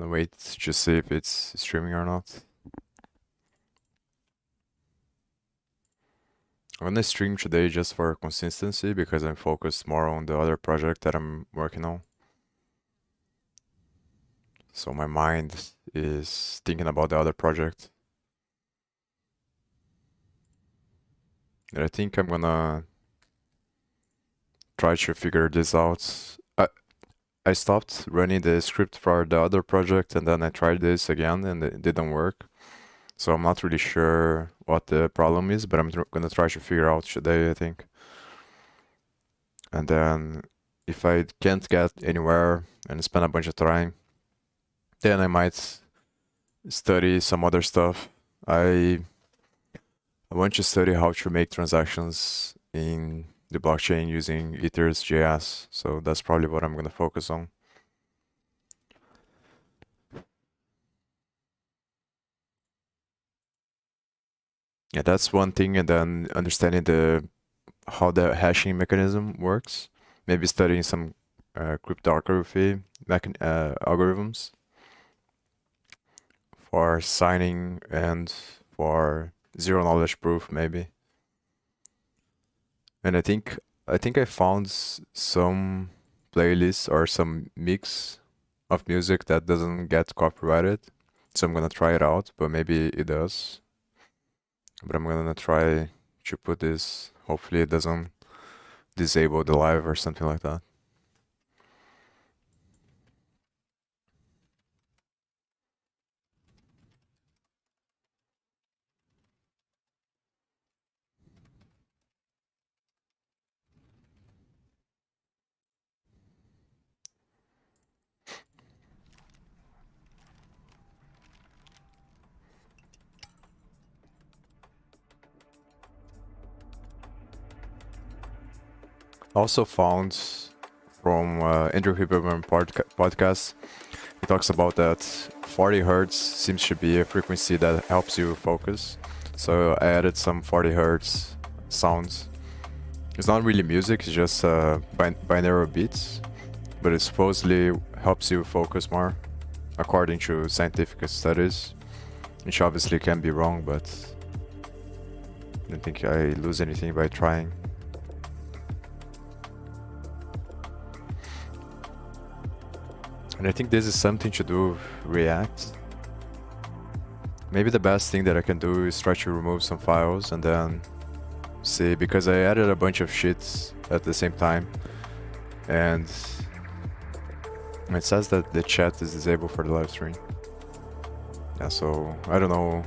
Wait to see if it's streaming or not. I'm gonna stream today just for consistency because I'm focused more on the other project that I'm working on. So my mind is thinking about the other project. And I think I'm gonna try to figure this out. I stopped running the script for the other project and then I tried this again and it didn't work. So I'm not really sure what the problem is, but I'm gonna try to figure out today, I think. And then if I can't get anywhere and spend a bunch of time, then I might study some other stuff. I want to study how to make transactions in the blockchain using ethers.js. So that's probably what I'm gonna focus on. Yeah, that's one thing, and then understanding how the hashing mechanism works. Maybe studying some cryptography algorithms for signing and for zero knowledge proof, maybe. And I think I found some playlists or some mix of music that doesn't get copyrighted. So I'm gonna try it out, but maybe it does. But I'm gonna try to put this. Hopefully it doesn't disable the live or something like that. Also found from Andrew Huberman podcast, he talks about that 40 hertz seems to be a frequency that helps you focus. So I added some 40 hertz sounds. It's not really music, it's just binaural beats, but it supposedly helps you focus more, according to scientific studies, which obviously can be wrong, but I don't think I lose anything by trying. And I think this is something to do with React. Maybe the best thing that I can do is try to remove some files and then see, because I added a bunch of shits at the same time. And it says that the chat is disabled for the live stream. Yeah, so I don't know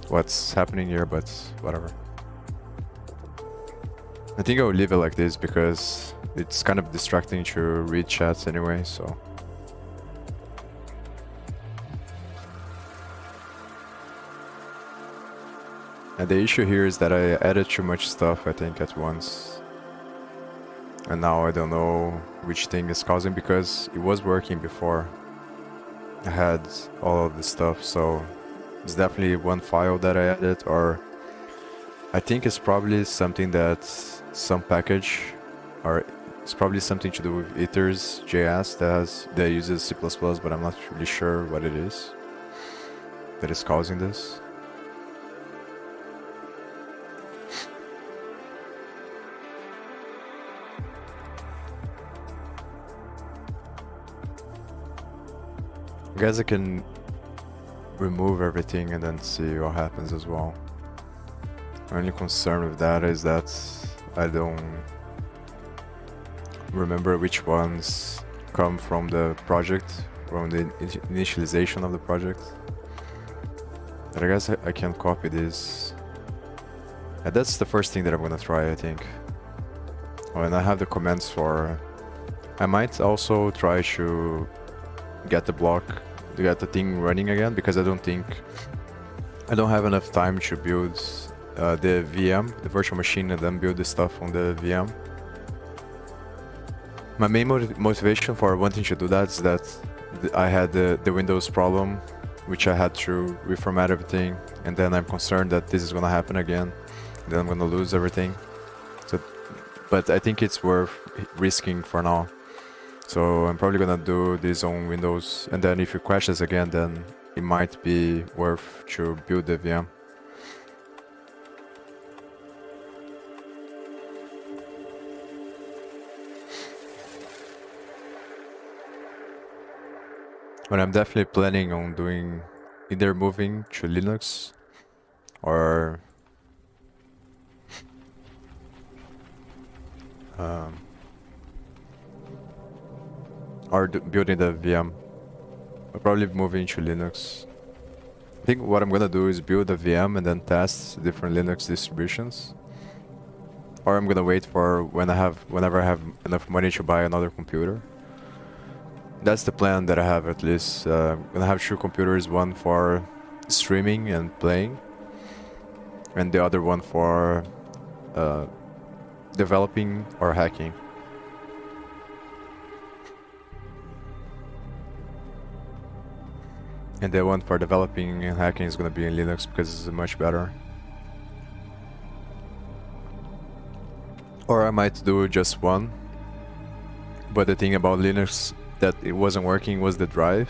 what's happening here, but whatever. I think I'll leave it like this because it's kind of distracting to read chats anyway, so. And the issue here is that I added too much stuff, I think, at once. And now I don't know which thing is causing, because it was working before. I had all of this stuff, so it's definitely one file that I added, or I think it's probably something that some package, or it's probably something to do with ethers.js that uses C++, but I'm not really sure what it is that is causing this. I guess I can remove everything and then see what happens as well. My only concern with that is that I don't remember which ones come from the project, from the initialization of the project. But I guess I can copy this. And that's the first thing that I'm gonna try, I think. Oh, and I have the commands for... I might also try to get the thing running again, because I don't have enough time to build the VM, the virtual machine, and then build the stuff on the VM. My main motivation for wanting to do that is that I had the Windows problem, which I had to reformat everything, and then I'm concerned that this is gonna happen again, then I'm gonna lose everything. So, but I think it's worth risking for now. So I'm probably gonna do this on Windows, and then if it crashes again, then it might be worth to build the VM. But I'm definitely planning on doing either moving to Linux or building the VM. I'll probably move into Linux. I think what I'm gonna do is build a VM and then test different Linux distributions. Or I'm gonna wait for whenever I have enough money to buy another computer. That's the plan that I have, at least. I'm gonna have 2 computers, one for streaming and playing, and the other one for developing or hacking. And the one for developing and hacking is gonna be in Linux because it's much better. Or I might do just one. But the thing about Linux that it wasn't working was the drive.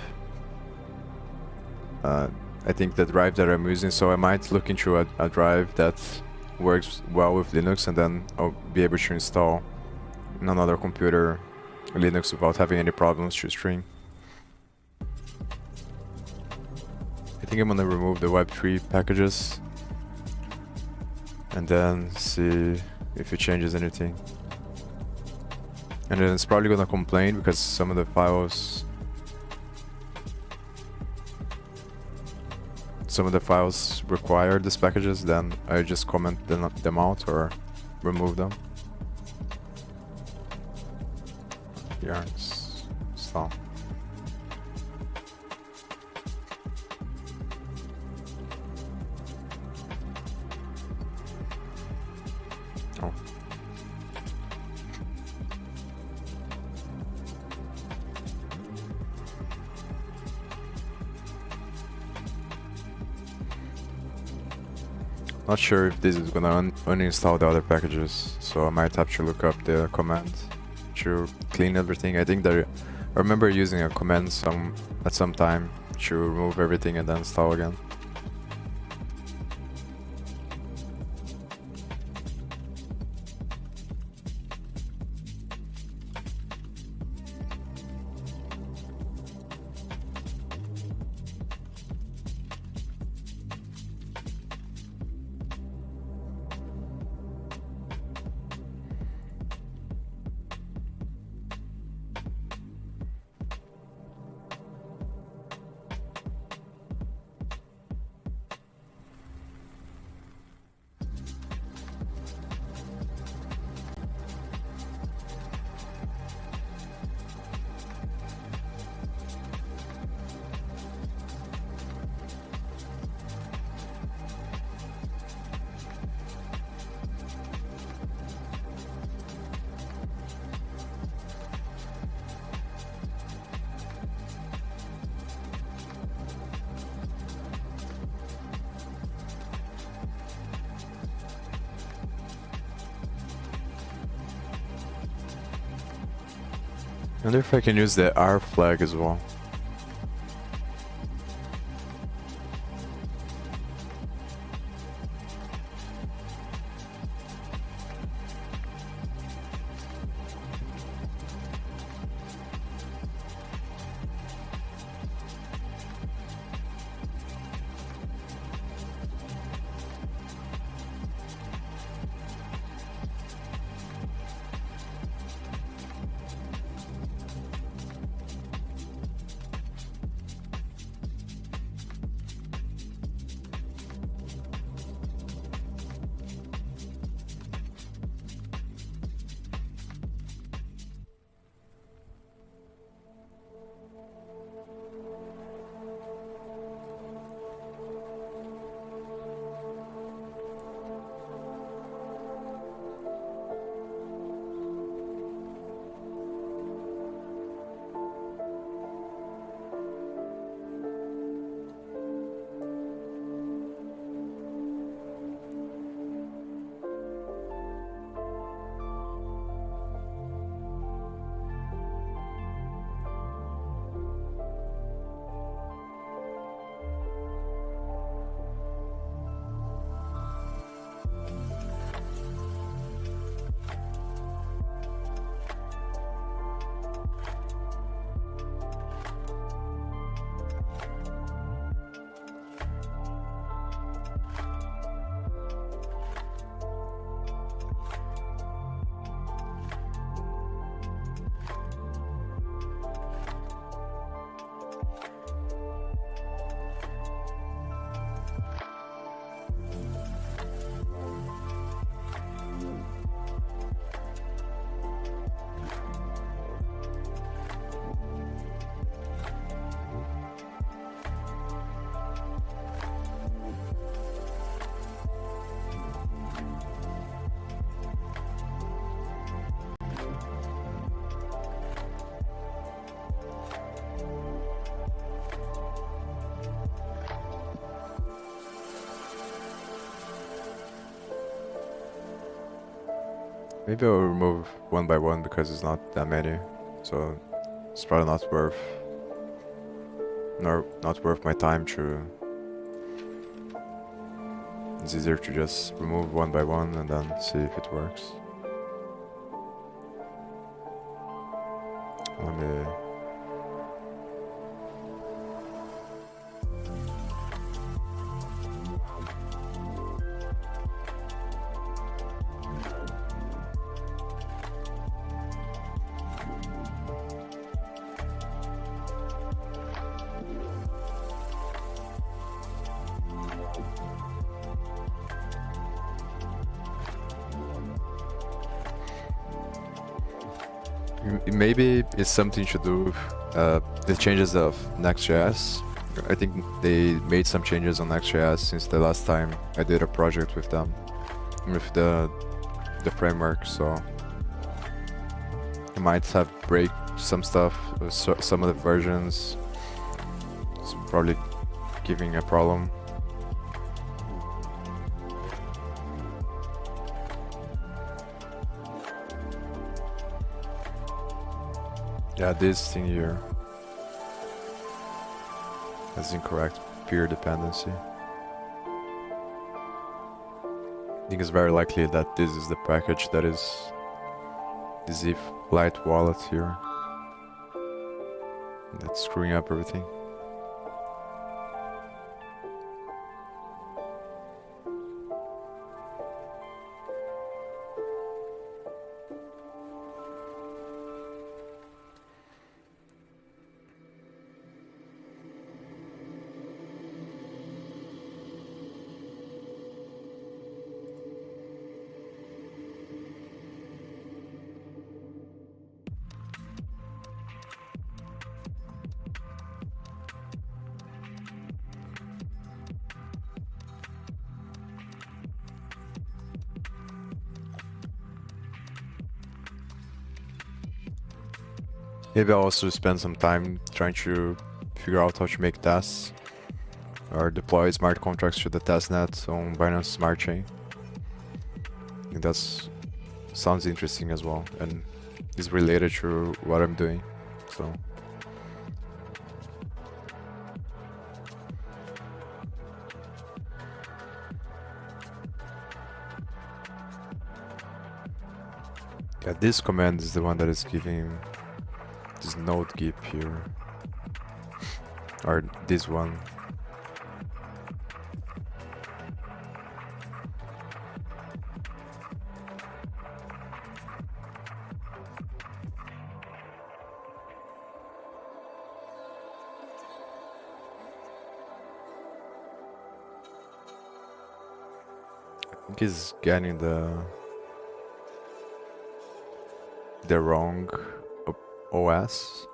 I think the drive that I'm using, so I might look into a drive that works well with Linux, and then I'll be able to install in another computer Linux without having any problems to stream. I think I'm gonna remove the Web3 packages and then see if it changes anything. And then it's probably gonna complain because some of the files require these packages, then I just comment them out or remove them. Yarns stop. Oh. Not sure if this is gonna uninstall the other packages, so I might have to look up the command to clean everything. I think that I remember using a command at some time to remove everything and then install again. I wonder if I can use the R flag as well. Maybe I'll remove one by one because it's not that many, so it's probably not worth my time to. It's easier to just remove one by one and then see if it works. Let me. Maybe it's something to do with the changes of Next.js. I think they made some changes on Next.js since the last time I did a project with them, with the framework. So I might have break some stuff, some of the versions. It's probably giving a problem. Yeah, this thing here has incorrect peer dependency. I think it's very likely that this is the package that is the zip light wallet here. That's screwing up everything. Maybe I'll also spend some time trying to figure out how to make tests or deploy smart contracts to the testnet on Binance Smart Chain. I think that sounds interesting as well and is related to what I'm doing. So yeah, this command is the one that is giving this Node-Gyp here, or this one. I think he's getting the wrong OS.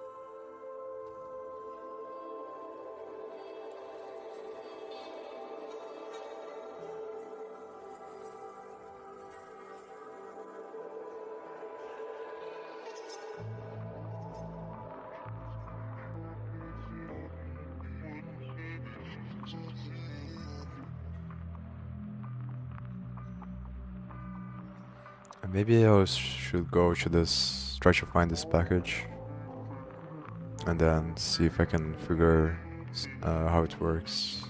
Maybe I should go to this, try to find this package, and then see if I can figure how it works.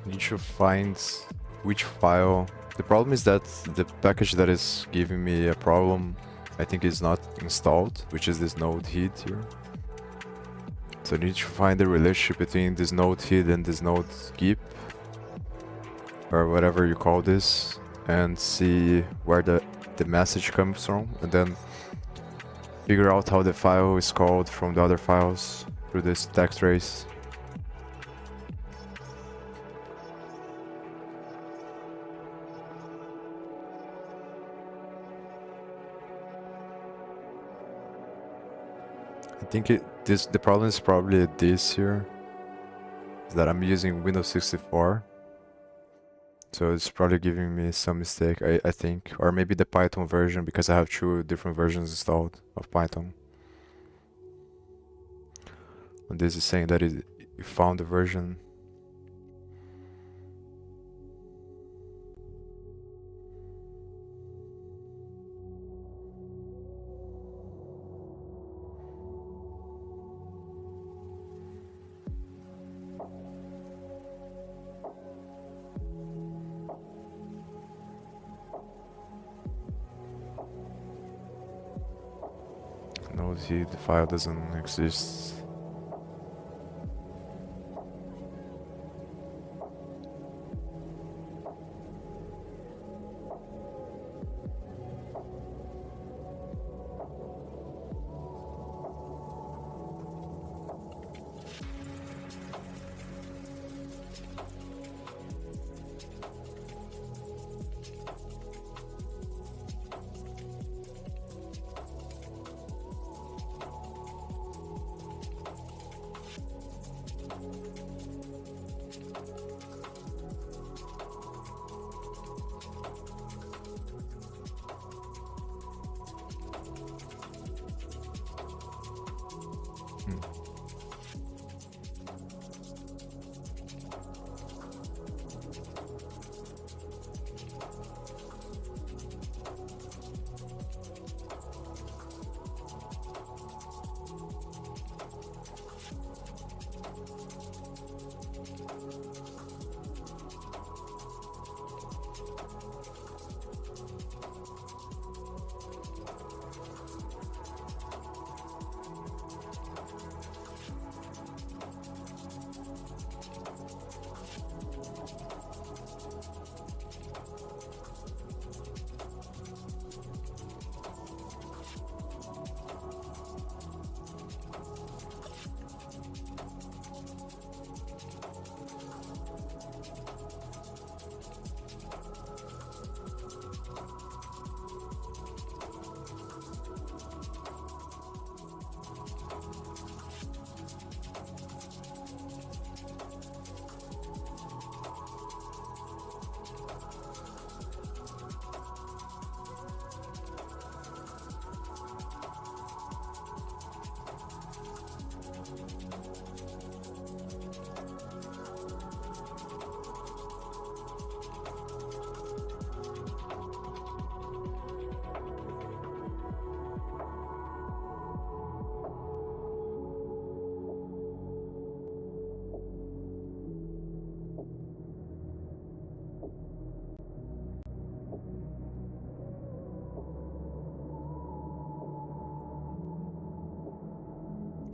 need to find which file. The problem is that the package that is giving me a problem, I think is not installed, which is this Node-Hid here. So I need to find the relationship between this Node-Hid and this Node-Gyp, or whatever you call this, and see where the message comes from, and then figure out how the file is called from the other files through this text trace. I think the problem is probably this here, is that I'm using Windows 64, so it's probably giving me some mistake, I think, or maybe the Python version, because I have two different versions installed of Python. And this is saying that it found the version. No, the file doesn't exist.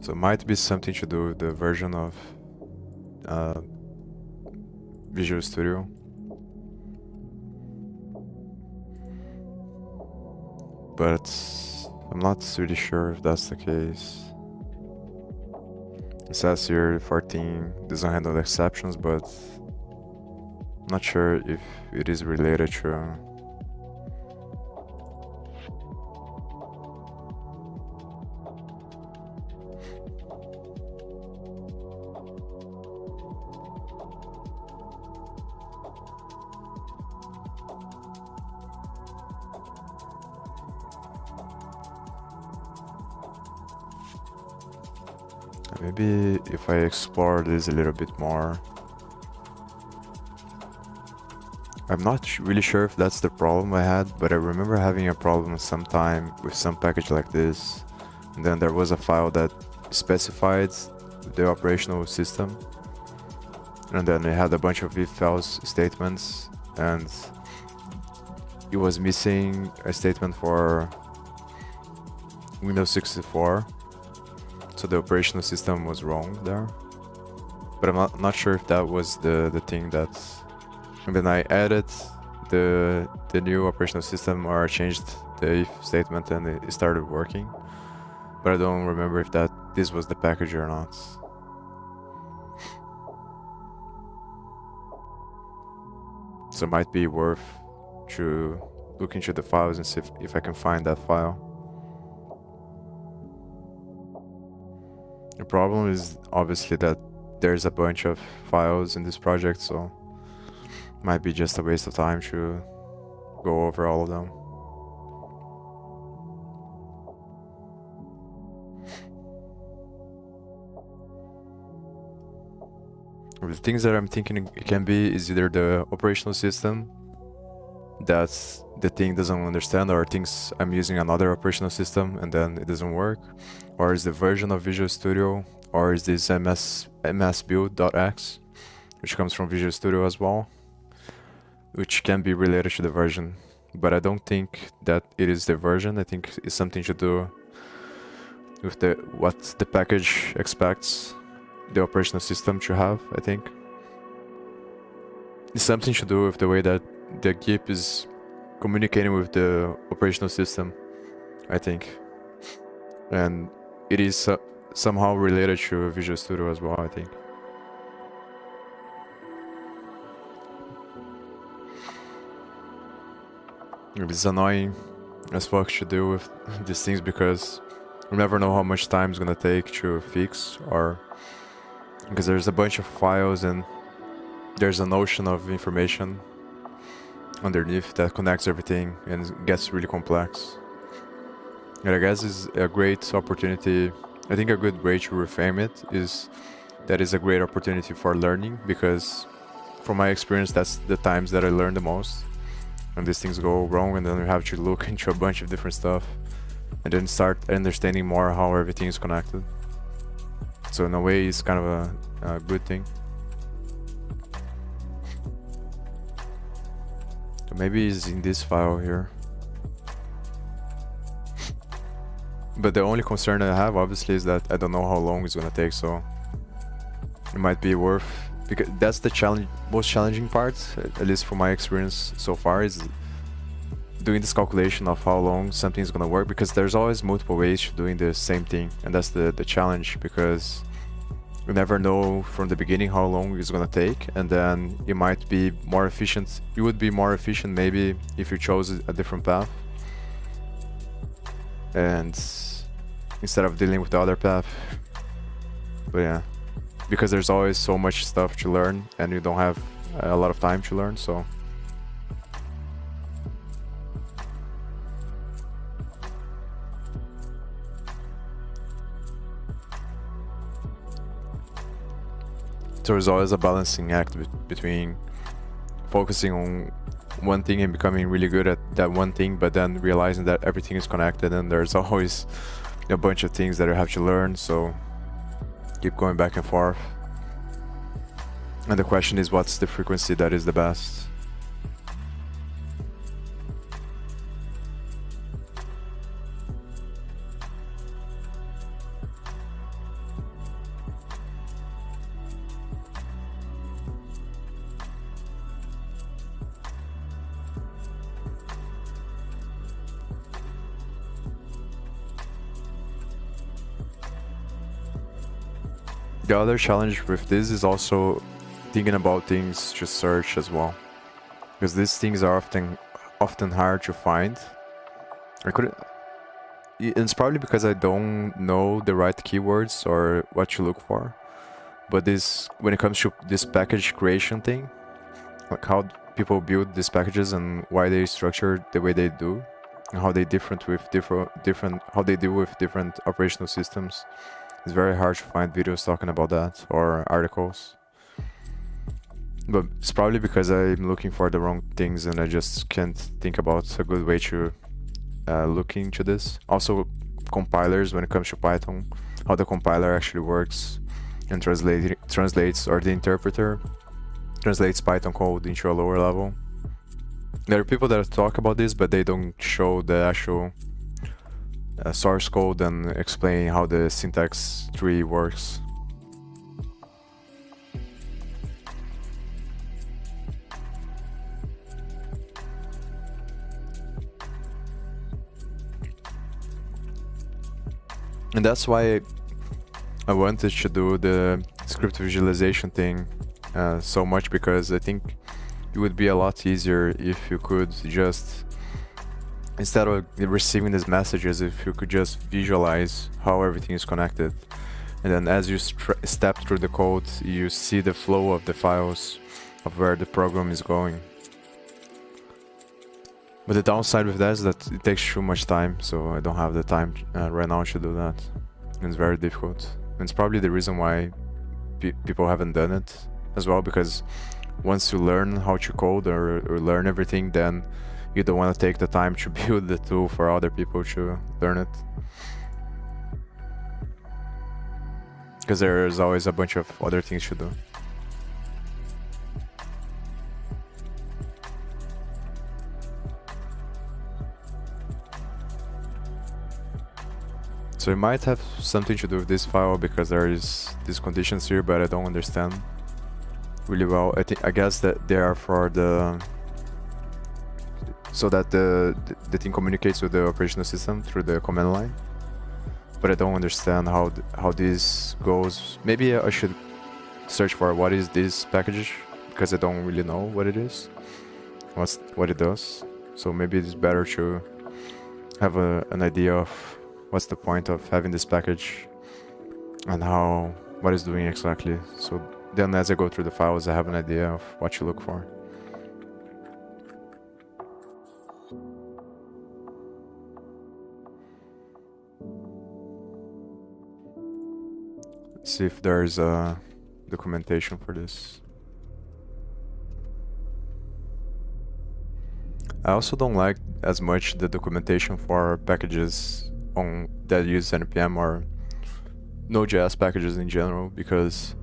So it might be something to do with the version of Visual Studio. But I'm not really sure if that's the case. It says here 14 doesn't handle exceptions, but I'm not sure if it is related to maybe if I explore this a little bit more. I'm not really sure if that's the problem I had, but I remember having a problem sometime with some package like this. And then there was a file that specified the operational system. and then it had a bunch of if-else statements, and it was missing a statement for Windows 64, so the operational system was wrong there. But I'm not sure if that was the thing that... And then I added the new operational system, or I changed the if statement and it started working. But I don't remember if this was the package or not. So it might be worth to look into the files and see if I can find that file. The problem is obviously that there's a bunch of files in this project, so it might be just a waste of time to go over all of them. The things that I'm thinking it can be is either the operational system that the thing doesn't understand, or thinks I'm using another operational system and then it doesn't work, or is the version of Visual Studio, or is this MSBuild.exe, which comes from Visual Studio as well, which can be related to the version. But I don't think that it is the version. I think it's something to do with what the package expects the operational system to have, I think. It's something to do with the way that the Gyp is communicating with the operational system, I think. And it is somehow related to Visual Studio as well, I think. It's annoying as fuck to deal with these things, because you never know how much time it's gonna take to fix, or because there's a bunch of files and there's an ocean of information underneath that connects everything, and it gets really complex. And I guess it's a great opportunity. I think a good way to reframe it is that it's a great opportunity for learning, because from my experience that's the times that I learn the most. And these things go wrong, and then you have to look into a bunch of different stuff and then start understanding more how everything is connected. So in a way it's kind of a good thing. So maybe it's in this file here. But the only concern I have obviously is that I don't know how long it's gonna take, so it might be worth, because that's the most challenging part, at least from my experience so far, is doing this calculation of how long something is gonna work, because there's always multiple ways to doing the same thing, and that's the challenge, because you never know from the beginning how long it's gonna take, and then it might be more efficient. You would be more efficient maybe if you chose a different path, and instead of dealing with the other path. But yeah, because there's always so much stuff to learn and you don't have a lot of time to learn, so there's always a balancing act between focusing on one thing and becoming really good at that one thing, but then realizing that everything is connected and there's always a bunch of things that you have to learn, so keep going back and forth. And the question is, what's the frequency that is the best? The other challenge with this is also thinking about things to search as well, because these things are often hard to find. It's probably because I don't know the right keywords or what to look for. But when it comes to this package creation thing, like how people build these packages and why they structure the way they do, and how they deal with different operational systems. It's very hard to find videos talking about that, or articles. But it's probably because I'm looking for the wrong things and I just can't think about a good way to look into this. Also, compilers, when it comes to Python, how the compiler actually works and translates, or the interpreter. translates Python code into a lower level. There are people that talk about this, but they don't show the actual source code and explain how the syntax tree works. And that's why I wanted to do the script visualization thing so much, because I think it would be a lot easier if you could just, instead of receiving these messages, if you could just visualize how everything is connected. And then as you step through the code, you see the flow of the files of where the program is going. But the downside with that is that it takes too much time, so I don't have the time right now to do that. And it's very difficult. And it's probably the reason why people haven't done it as well, because once you learn how to code or learn everything, then you don't want to take the time to build the tool for other people to learn it. Because there's always a bunch of other things to do. So it might have something to do with this file, because there is these conditions here, but I don't understand really well. I guess that they are for the, so that the thing communicates with the operational system through the command line. But I don't understand how this goes. Maybe I should search for what is this package, because I don't really know what it is, what it does. So maybe it's better to have an idea of what's the point of having this package and what it's doing exactly. So then as I go through the files, I have an idea of what to look for. Let's see if there's a documentation for this. I also don't like as much the documentation for packages that use npm or Node.js packages in general, because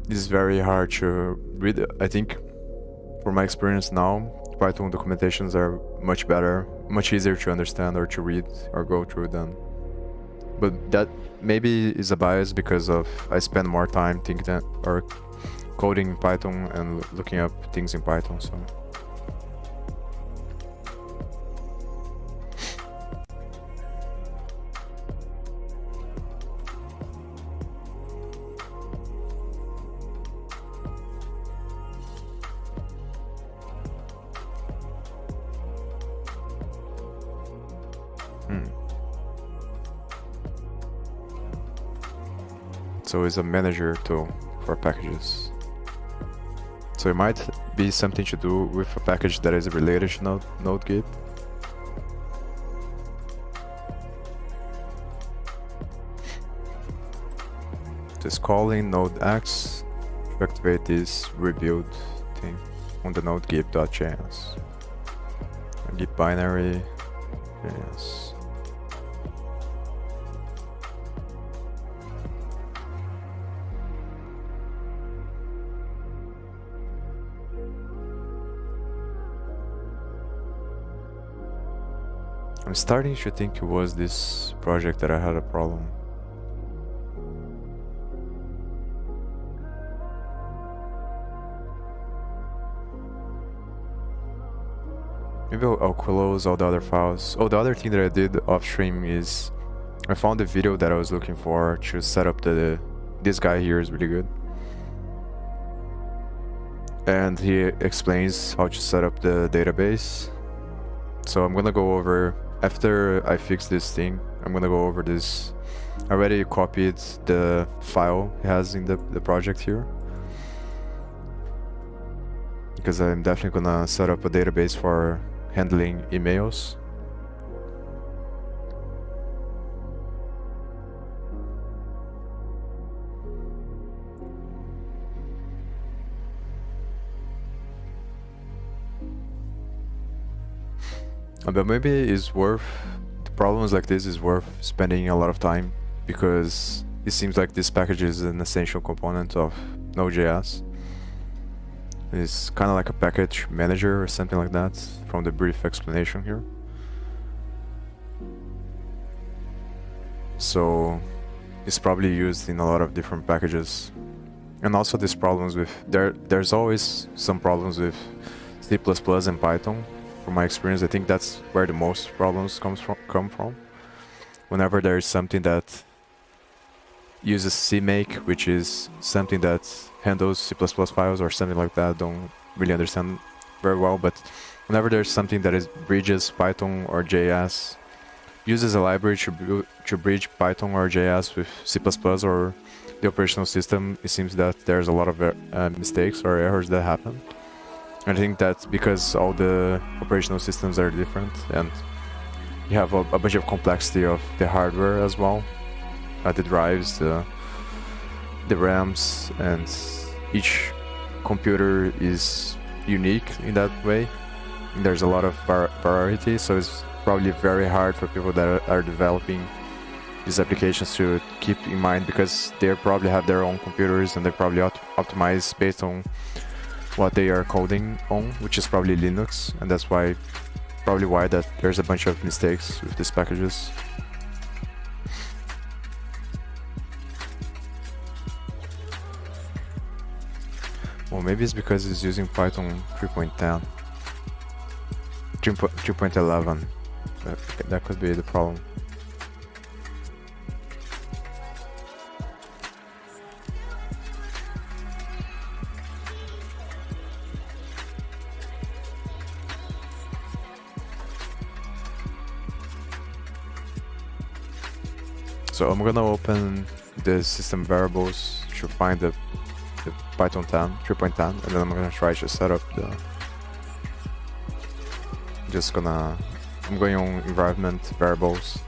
it's very hard to read. I think, from my experience now, Python documentations are much better, much easier to understand or to read or go through them. But that maybe is a bias because of I spend more time thinking or coding in Python and looking up things in Python. So. So it's a manager tool for packages. So it might be something to do with a package that is related to Node-Gyp. Just calling node-x to activate this rebuild thing on the Node-Gyp.js. Git binary, yes. I'm starting to think it was this project that I had a problem. Maybe I'll close all the other files. Oh, the other thing that I did off stream is I found the video that I was looking for to set up this guy here is really good. And he explains how to set up the database. So I'm gonna go over, after I fix this thing, I'm gonna go over this. I already copied the file it has in the project here, because I'm definitely gonna set up a database for handling emails. But maybe it's worth, the problems like this is worth spending a lot of time, because it seems like this package is an essential component of Node.js. It's kind of like a package manager or something like that from the brief explanation here. So it's probably used in a lot of different packages. And also these problems with, there's always some problems with C++ and Python. From my experience, I think that's where the most problems come from. Whenever there is something that uses CMake, which is something that handles C++ files or something like that, don't really understand very well, but whenever there's something that is bridges Python or JS, uses a library to bridge Python or JS with C++ or the operational system, it seems that there's a lot of mistakes or errors that happen. And I think that's because all the operational systems are different and you have a bunch of complexity of the hardware as well. The drives, the RAMs, and each computer is unique in that way. There's a lot of variety, so it's probably very hard for people that are developing these applications to keep in mind, because they probably have their own computers and they probably optimize based on what they are coding on, which is probably Linux, and that's probably why that there's a bunch of mistakes with these packages. Well, maybe it's because it's using Python 3.10, 3.11. That could be the problem. So I'm gonna open the system variables to find the Python 3.10, and then I'm gonna try to set up the. I'm going on environment variables.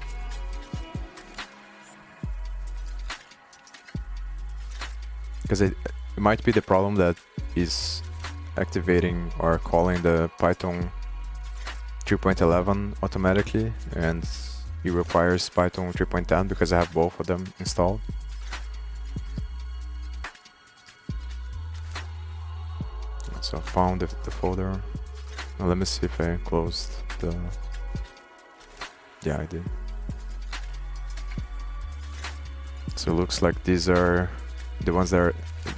Because it might be the problem that is activating or calling the Python 3.11 automatically, and it requires Python 3.10 because I have both of them installed. So I found the folder. Now let me see if I closed the. Yeah, I did. So it looks like these are the ones that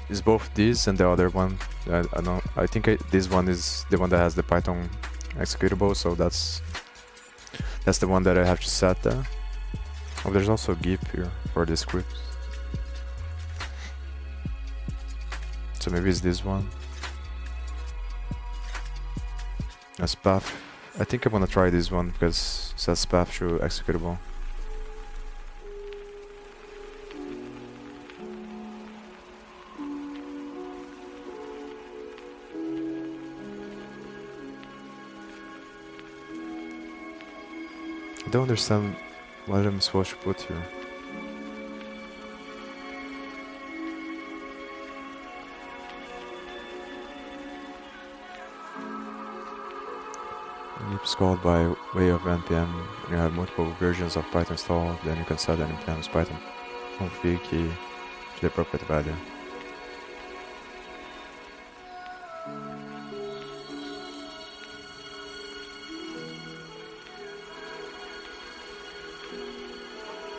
is both these and the other one. I think this one is the one that has the Python executable, so that's the one that I have to set there. Oh, there's also Gyp here for the script. So maybe it's this one. As path. I think I'm gonna try this one because it says path to executable. I don't understand what I'm supposed to put here. It's called by way of npm. When you have multiple versions of Python installed, then you can set npm's Python config key to the appropriate value.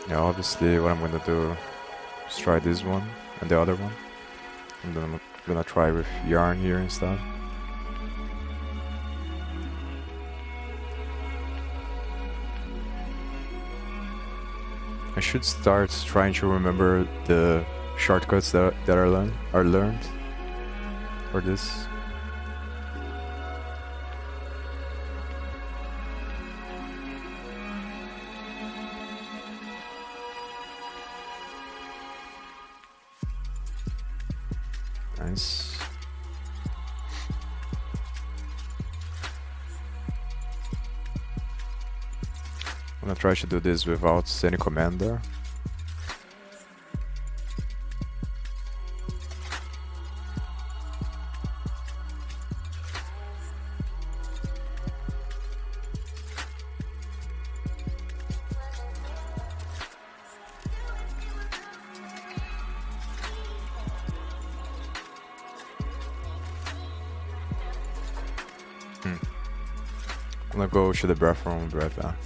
Yeah, obviously what I'm gonna do is try this one and the other one, and then I'm gonna try with yarn here instead. I should start trying to remember the shortcuts that are learned for this. Nice. I'm gonna try to do this without any command there. I'm gonna go to the bathroom and be right back.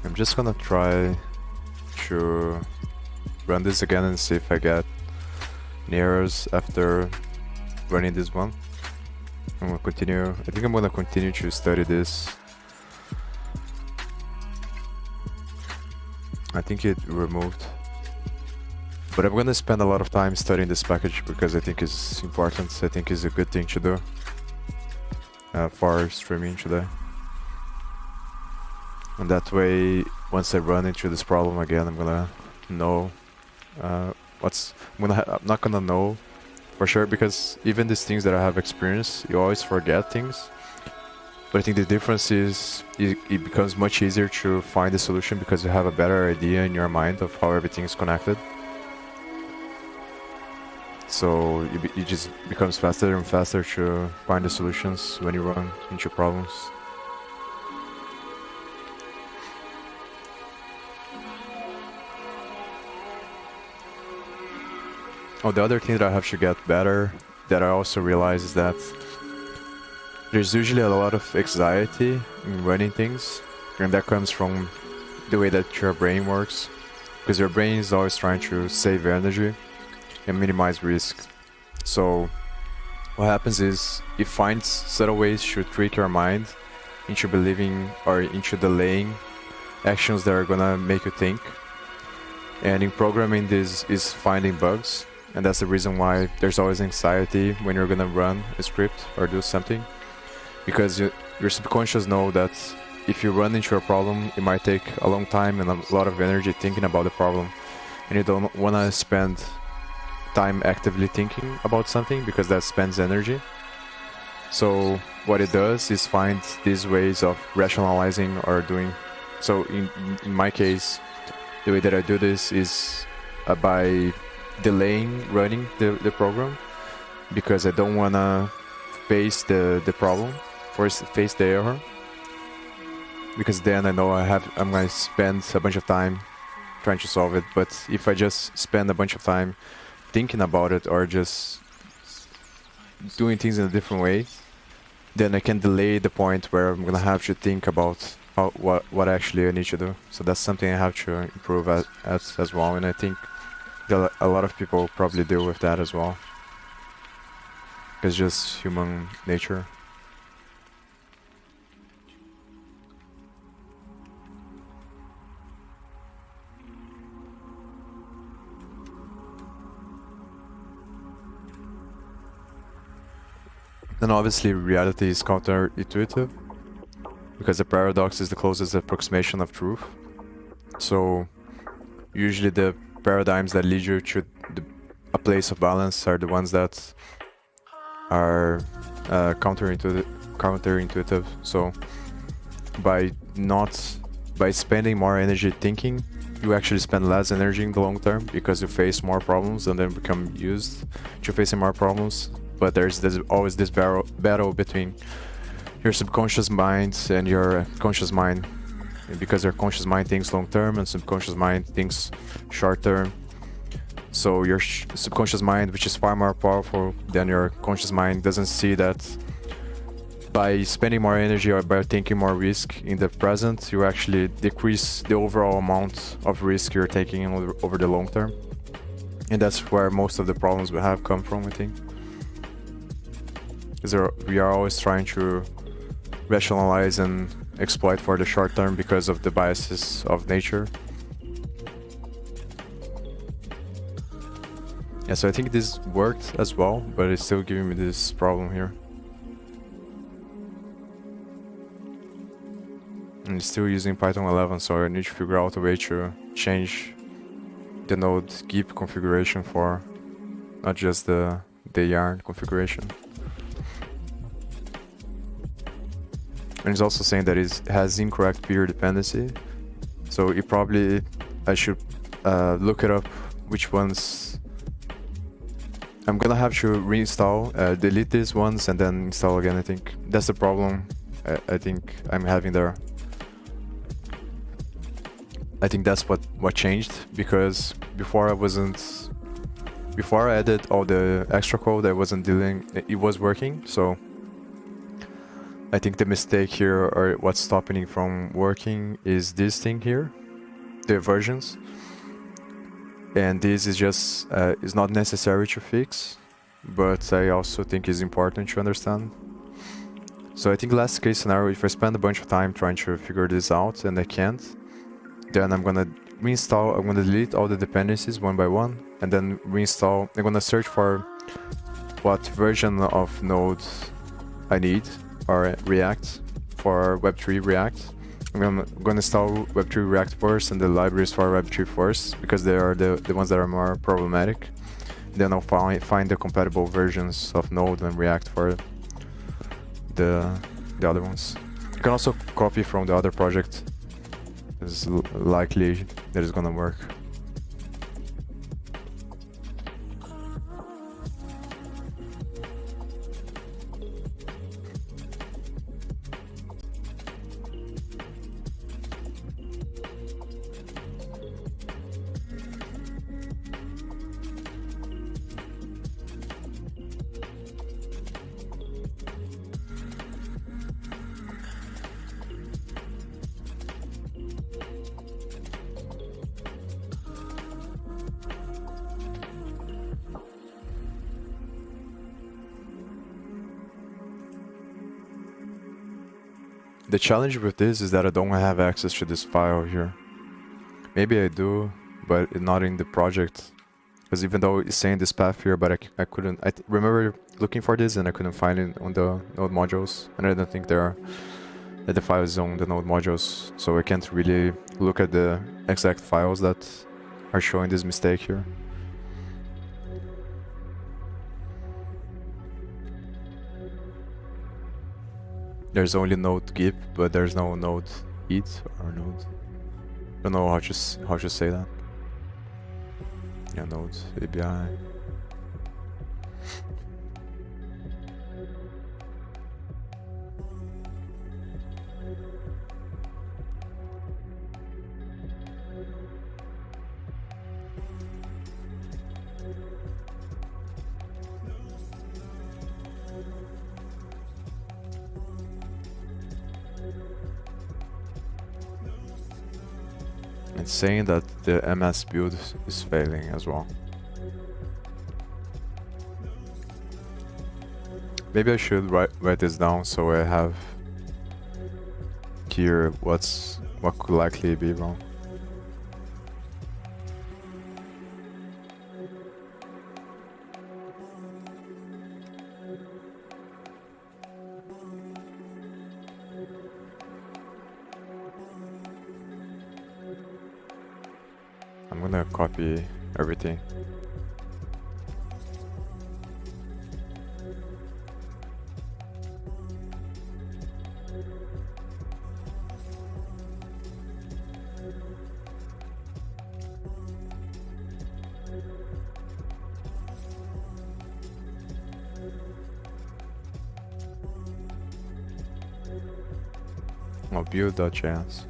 I'm just gonna try to run this again and see if I get any errors after running this one. I'm gonna continue. I think I'm gonna continue to study this. I think it removed, but I'm gonna spend a lot of time studying this package because I think it's important. I think it's a good thing to do for streaming today. And that way, once I run into this problem again, I'm gonna know I'm not gonna know for sure, because even these things that I have experienced, you always forget things. But I think the difference is it becomes much easier to find the solution because you have a better idea in your mind of how everything is connected. So it just becomes faster and faster to find the solutions when you run into problems. Oh, the other thing that I have to get better, that I also realize, is that there's usually a lot of anxiety in running things, and that comes from the way that your brain works, because your brain is always trying to save energy and minimize risk. So what happens is it finds subtle ways to trick your mind into believing or into delaying actions that are gonna make you think. And in programming, this is finding bugs. And that's the reason why there's always anxiety when you're gonna run a script or do something, because your subconscious know that if you run into a problem, it might take a long time and a lot of energy thinking about the problem, and you don't want to spend time actively thinking about something because that spends energy. So what it does is find these ways of rationalizing or doing. So in my case, the way that I do this is by delaying running the program, because I don't wanna face the problem or face the error, because then I know I'm gonna spend a bunch of time trying to solve it. But if I just spend a bunch of time thinking about it or just doing things in a different way, then I can delay the point where I'm gonna have to think about what actually I need to do. So that's something I have to improve at as well, and I think that a lot of people probably deal with that as well. It's just human nature. And obviously reality is counterintuitive, because the paradox is the closest approximation of truth. So usually the paradigms that lead you to a place of balance are the ones that are counterintuitive. So by spending more energy thinking, you actually spend less energy in the long term, because you face more problems and then become used to facing more problems. But there's always this battle between your subconscious mind and your conscious mind, because your conscious mind thinks long term and subconscious mind thinks short term. So your subconscious mind, which is far more powerful than your conscious mind, doesn't see that by spending more energy or by taking more risk in the present, you actually decrease the overall amount of risk you're taking over the long term. And that's where most of the problems we have come from, I think. Because we are always trying to rationalize and exploit for the short term because of the biases of nature. Yeah, so I think this worked as well, but it's still giving me this problem here. And it's still using Python 11, so I need to figure out a way to change the Node-Gyp configuration for not just the yarn configuration. And it's also saying that it has incorrect peer dependency, so I should look it up which ones. I'm gonna have to reinstall, delete these ones and then install again. I think that's the problem I think I'm having there. I think that's what changed, because before I added all the extra code, it was working. So I think the mistake here, or what's stopping it from working, is this thing here, the versions. And this is just is not necessary to fix, but I also think is important to understand. So I think last case scenario, if I spend a bunch of time trying to figure this out and I can't, then I'm gonna reinstall, I'm gonna delete all the dependencies one by one, and then reinstall. I'm gonna search for what version of Node I need, or React, for Web3 React. I'm gonna install Web3 React first and the libraries for Web3 first, because they are the ones that are more problematic. Then I'll find the compatible versions of Node and React for the other ones. You can also copy from the other project. It's likely that it's gonna work. The challenge with this is that I don't have access to this file here. Maybe I do, but not in the project. Because even though it's saying this path here, but I couldn't. I remember looking for this and I couldn't find it on the node modules, and I don't think that the file is on the node modules, so I can't really look at the exact files that are showing this mistake here. There's only Node-Gyp, but there's no Node-it or Node. Don't know how to say that. Yeah, Node API. It's saying that the MSBuild is failing as well. Maybe I should write this down so I have here what could likely be wrong. I'm gonna copy everything. Oh, build.js.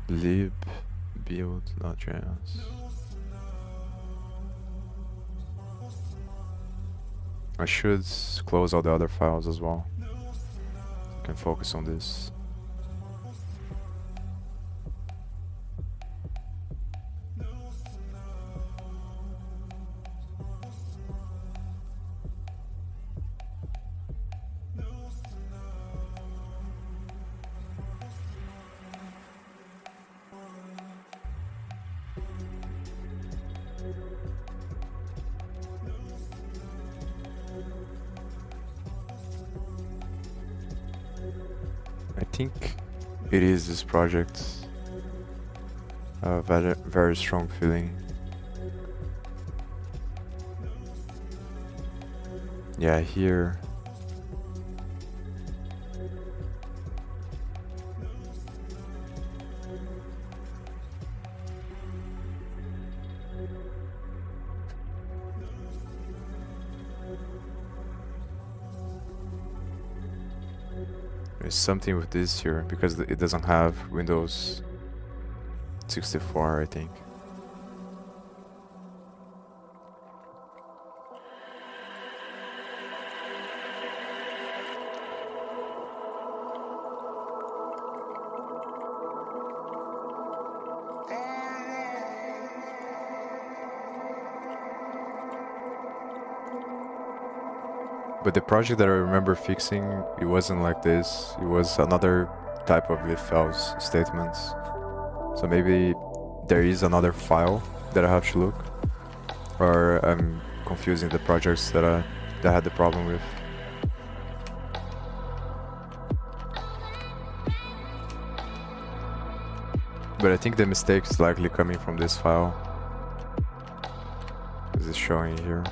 Lib build.js. I should close all the other files as well. I can focus on this. I think it is this project. A very strong feeling. Yeah, here. There's something with this here because it doesn't have Windows 64, I think. But the project that I remember fixing, it wasn't like this. It was another type of if-else statements. So maybe there is another file that I have to look, or I'm confusing the projects that I had the problem with. But I think the mistake is likely coming from this file, as it's showing here.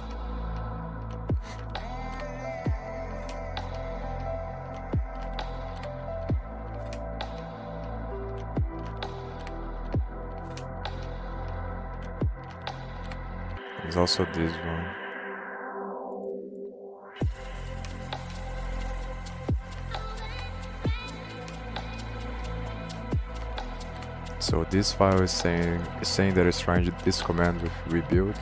There's also this one. So this file is saying that it's trying this command with rebuild.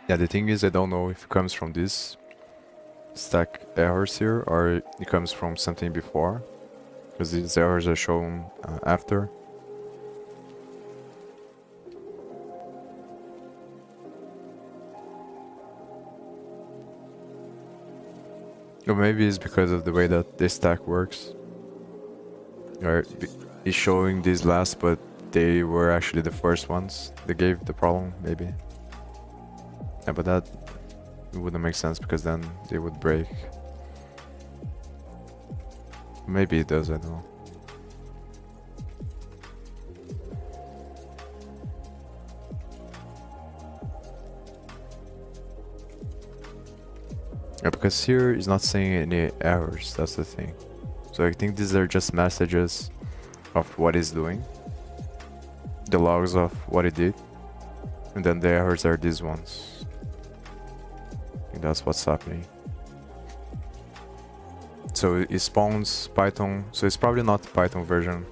Yeah, the thing is, I don't know if it comes from this stack errors here, or it comes from something before, because these errors are shown after. Or maybe it's because of the way that this stack works. Or it's showing these last, but they were actually the first ones that gave the problem, maybe. Yeah, but that wouldn't make sense because then they would break. Maybe it does, I don't know. Yeah, because here it's not saying any errors, that's the thing. So I think these are just messages of what it's doing, the logs of what it did, and then the errors are these ones. I think that's what's happening. So it spawns Python, so it's probably not the Python version,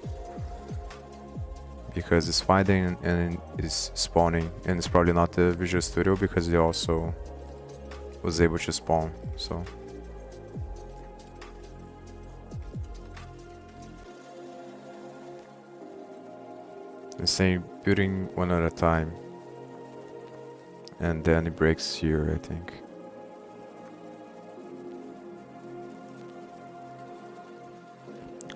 because it's finding and it's spawning, and it's probably not the Visual Studio because it also was able to spawn, so. It's saying building one at a time, and then it breaks here, I think.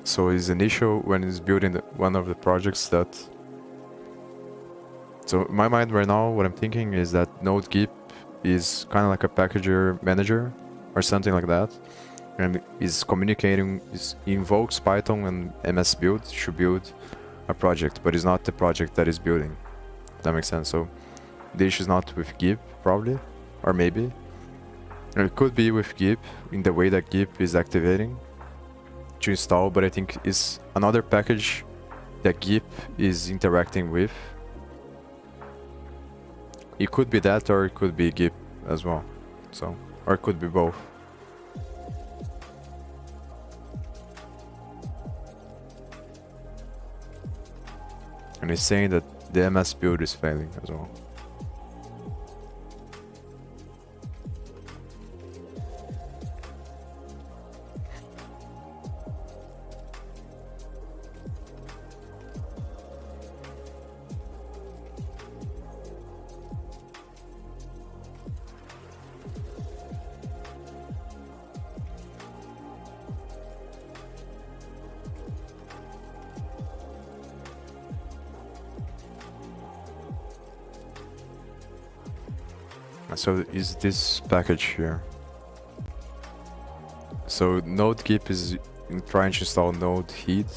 So his initial, when he's building one of the projects that... So in my mind right now, what I'm thinking is that Node-Gyp is kind of like a packager manager or something like that, and is communicating, he invokes Python and MSBuild to build a project, but it's not the project that is building. That makes sense. So the issue is not with Gyp, probably, or maybe it could be with Gyp in the way that Gyp is activating to install, but I think it's another package that Gyp is interacting with. It could be that, or it could be Gyp as well. So, or it could be both. And it's saying that the MS build is failing as well. So is this package here. So Node-Gyp is trying to install Node Heat,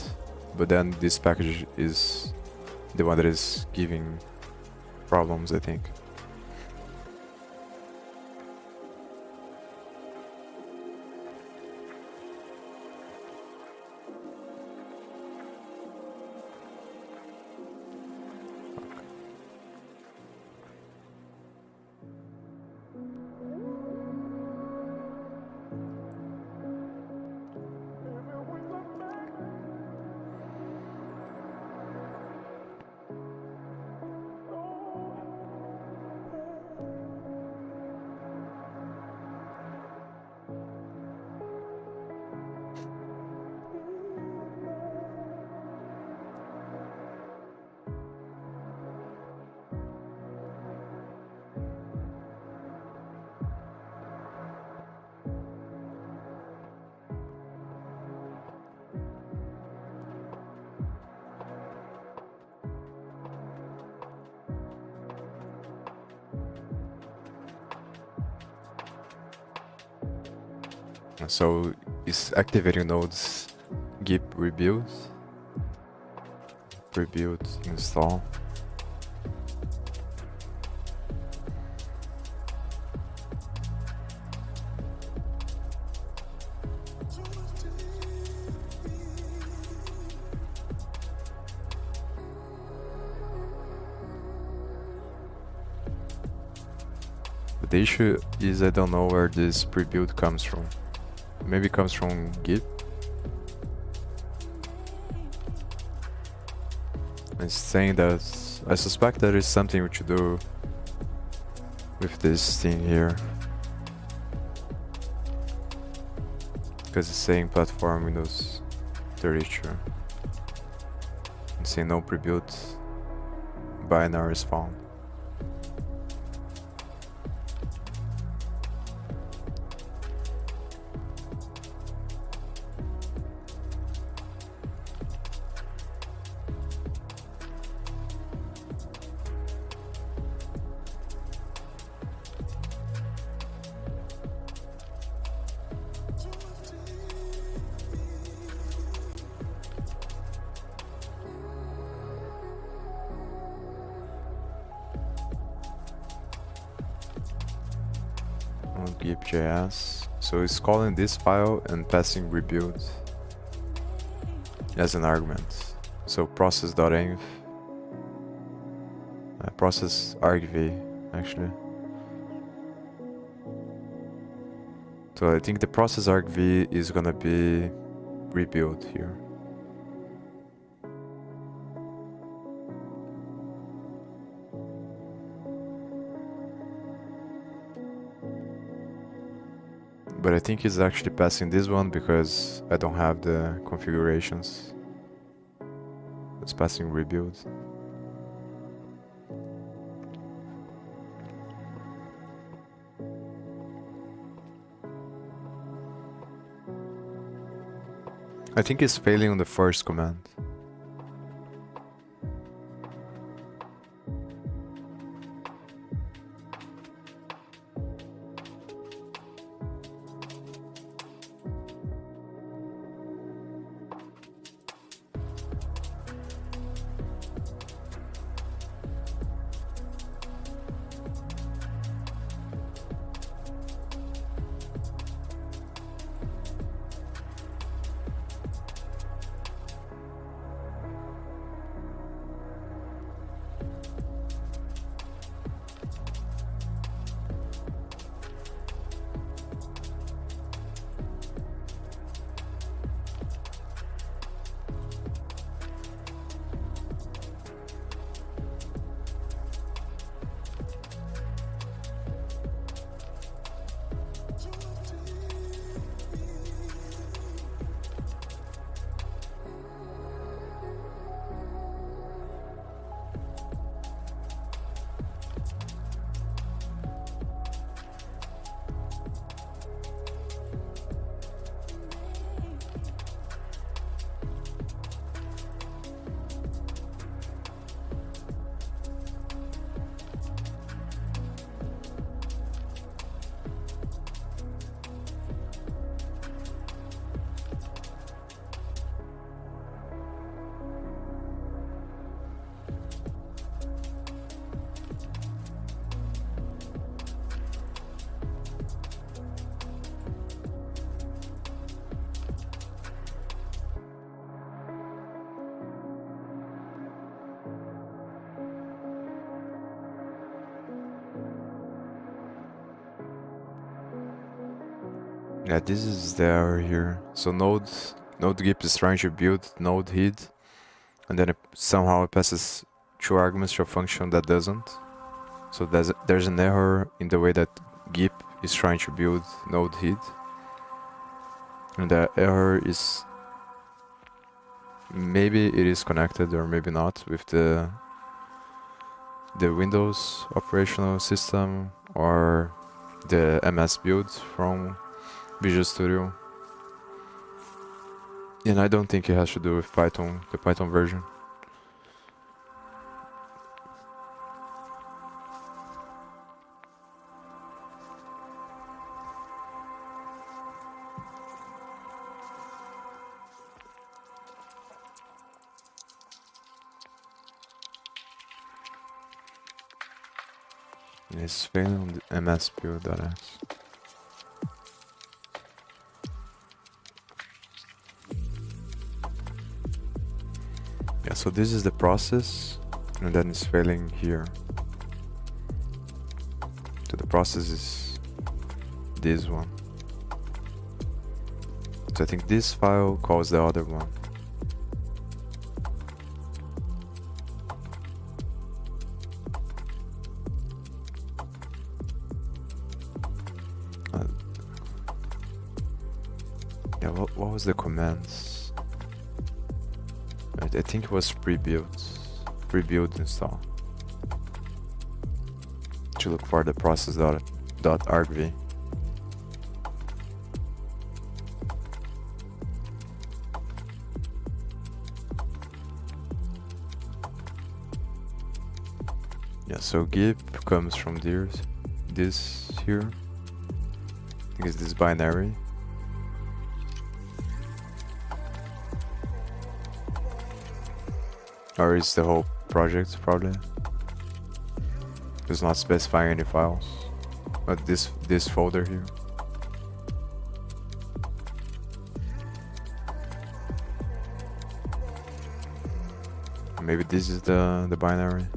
but then this package is the one that is giving problems, I think. So it's activating nodes Gyp rebuild install. But the issue is I don't know where this pre-build comes from. Maybe it comes from Gyp. It's saying that I suspect there is something to do with this thing here. because it's saying platform Windows 32. It's saying no pre-built binary is found. Node-Gyp.js. So it's calling this file and passing rebuild as an argument. So process.env, process argv actually. So I think the process argv is gonna be rebuild here. But I think it's actually passing this one because I don't have the configurations. It's passing rebuild. I think it's failing on the first command. Yeah, this is the error here. So Node-Gyp is trying to build node hid, and then it somehow passes two arguments to a function that doesn't. So there's an error in the way that Gyp is trying to build node hid, and the error is maybe it is connected or maybe not with the Windows operational system or the MSBuild from Visual Studio. And I don't think it has to do with Python, the Python version. And it's failing on the MSBuild.exe. Yeah, so this is the process, and then it's failing here. So the process is this one. So I think this file calls the other one. Yeah, what was the commands? I think it was pre-build install. To look for the process.argv. Yeah, so Gyp comes from this here. I think it's this binary. Or it's the whole project, probably. It's not specifying any files. But this folder here. Maybe this is the binary.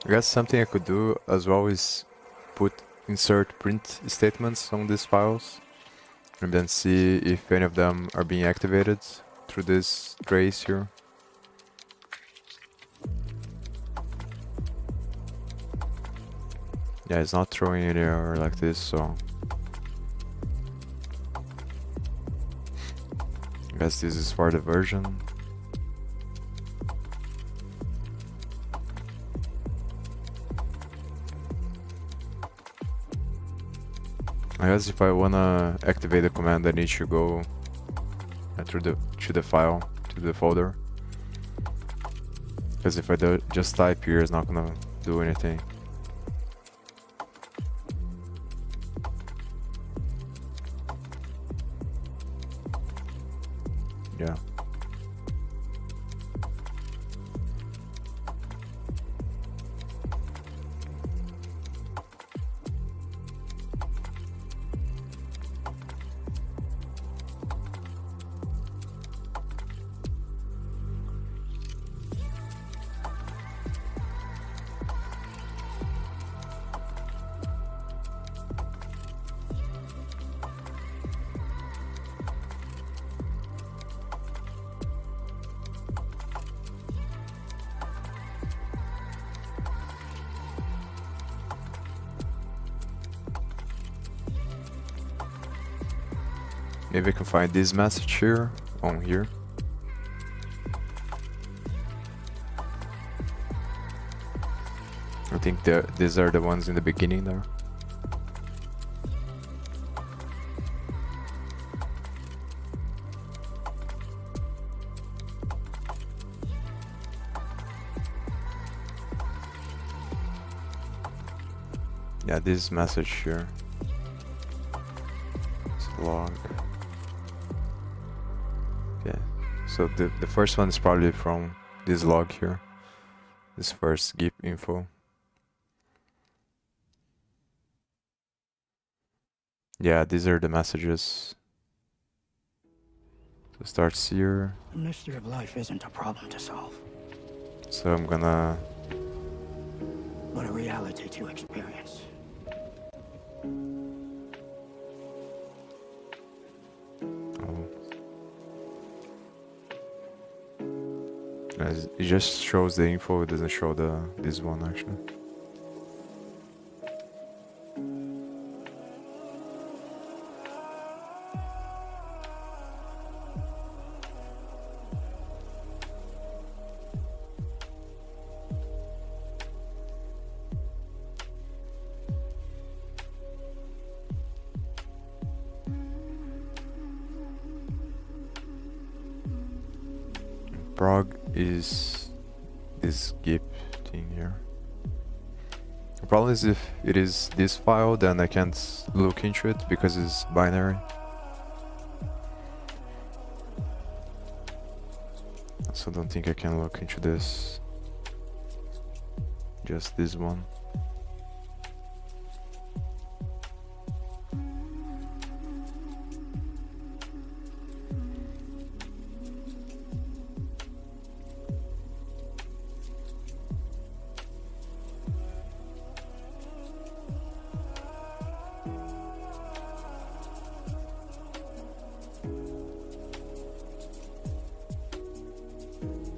I guess something I could do as well is insert print statements on these files and then see if any of them are being activated through this trace here. Yeah, it's not throwing any error like this, so I guess this is for the version. I guess if I wanna activate the command, I need to go to the file, to the folder. Because if I just type here, it's not gonna do anything. Yeah. Maybe I can find this message here, on here. I think these are the ones in the beginning there. Yeah, this message here. It's log. Okay, so the first one is probably from this log here. This first Gyp info. Yeah, these are the messages. So starts here. The mystery of life isn't a problem to solve, So I'm gonna... but a reality to experience. It just shows the info, it doesn't show this one actually. Prog is this Gyp thing here. The problem is if it is this file, then I can't look into it because it's binary. So I don't think I can look into this. Just this one.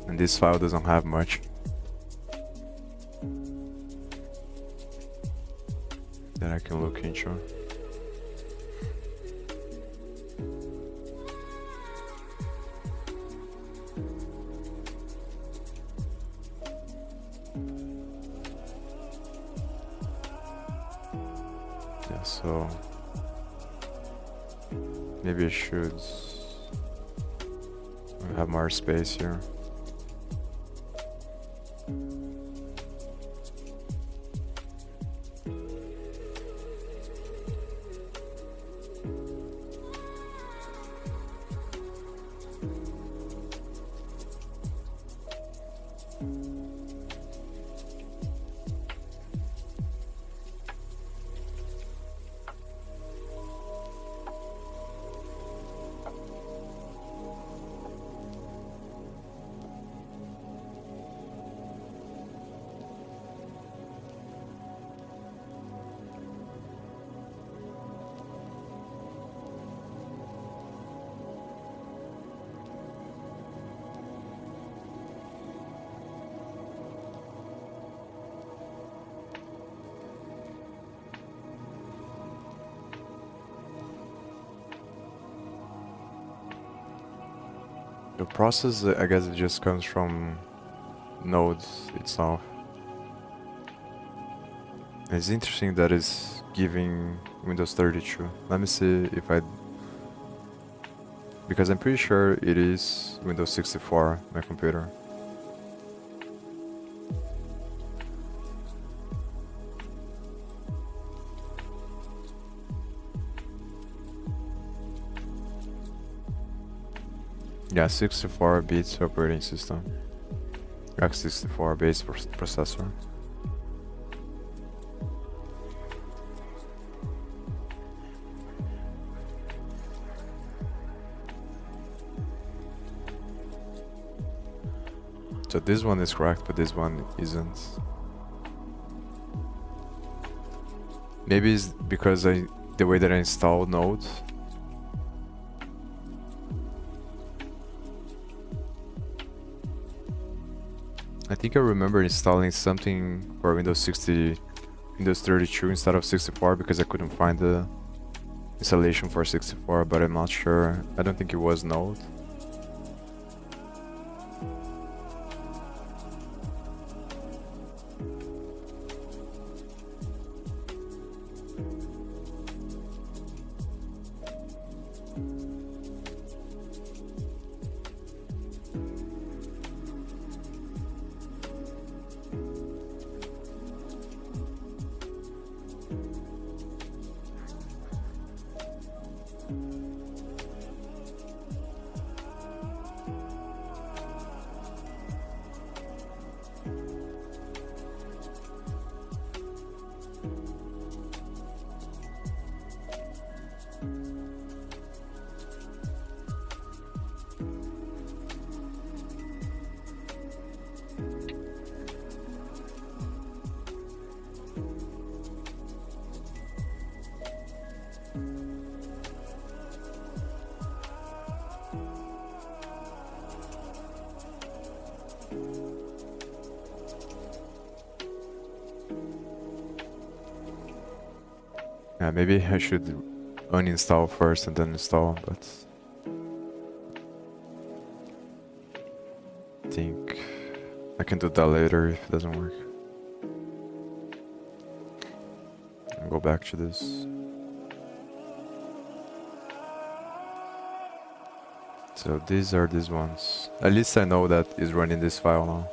And this file doesn't have much that I can look into. Yeah, so maybe I should have more space here. The process, I guess, it just comes from nodes itself. It's interesting that it's giving Windows 32. Let me see if I... Because I'm pretty sure it is Windows 64, my computer. Yeah, 64 bits operating system. x64 base processor. So this one is correct, but this one isn't. Maybe it's because the way that I installed Node. I think I remember installing something for Windows 32 instead of 64 because I couldn't find the installation for 64, but I'm not sure. I don't think it was Node. Yeah, maybe I should uninstall first and then install, but I think I can do that later if it doesn't work. I'll go back to this. So these are these ones. At least I know that it's running this file now,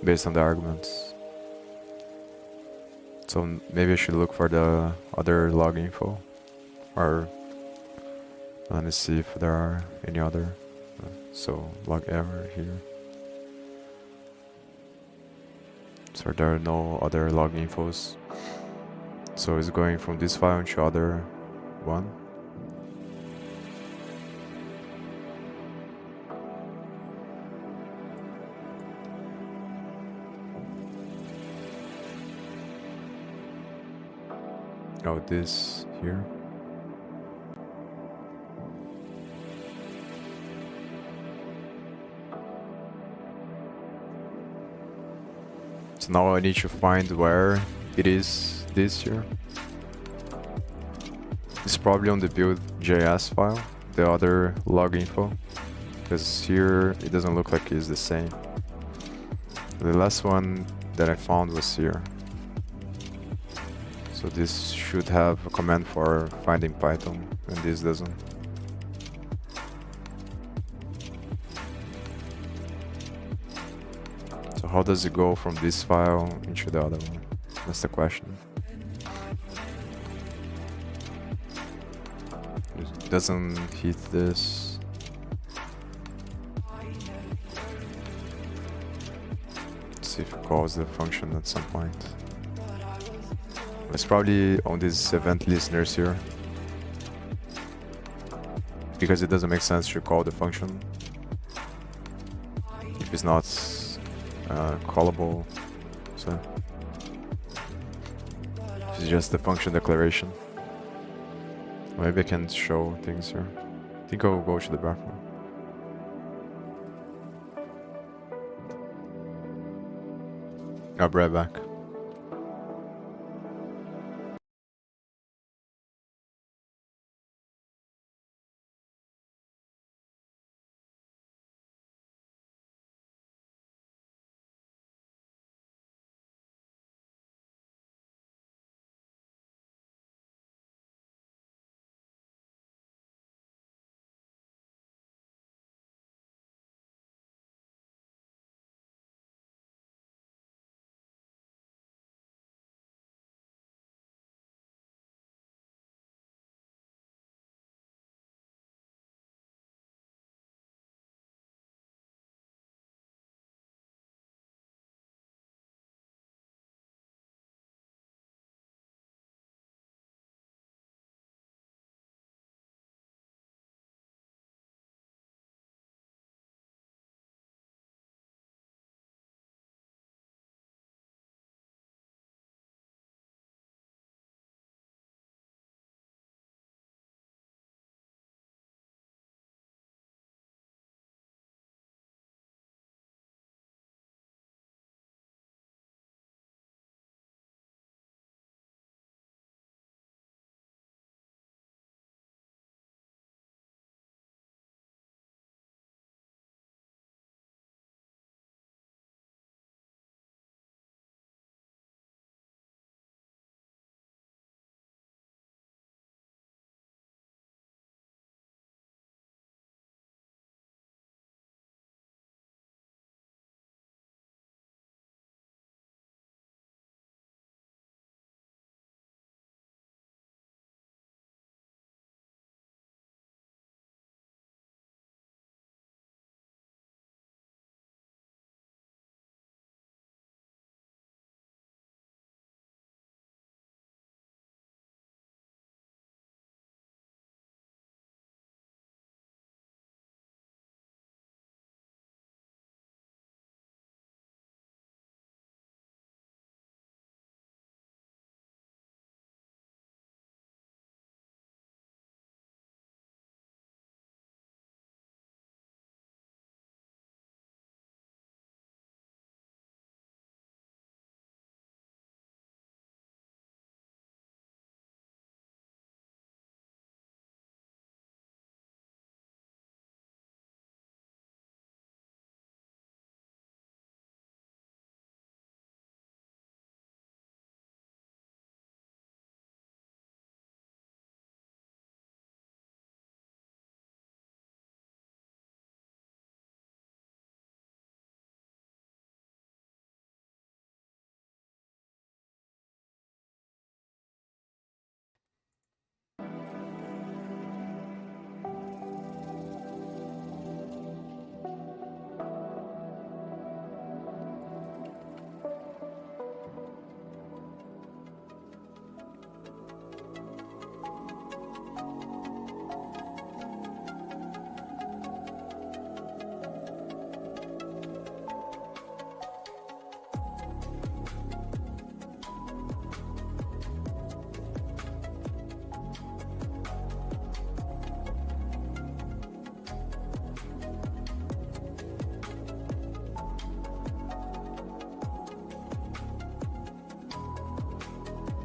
based on the arguments. So maybe I should look for the other log info, or let me see if there are any other. So log error here. So there are no other log infos. So it's going from this file into other one. Oh, this here. So now I need to find where it is this here. It's probably on the build.js file, the other log info, because here it doesn't look like it's the same. The last one that I found was here. So this should have a command for finding Python, and this doesn't. So how does it go from this file into the other one? That's the question. It doesn't hit this. Let's see if it calls the function at some point. It's probably on these event listeners here, because it doesn't make sense to call the function if it's not callable. So it's just the function declaration. Maybe I can show things here. I think I'll go to the bathroom. I'll be right back.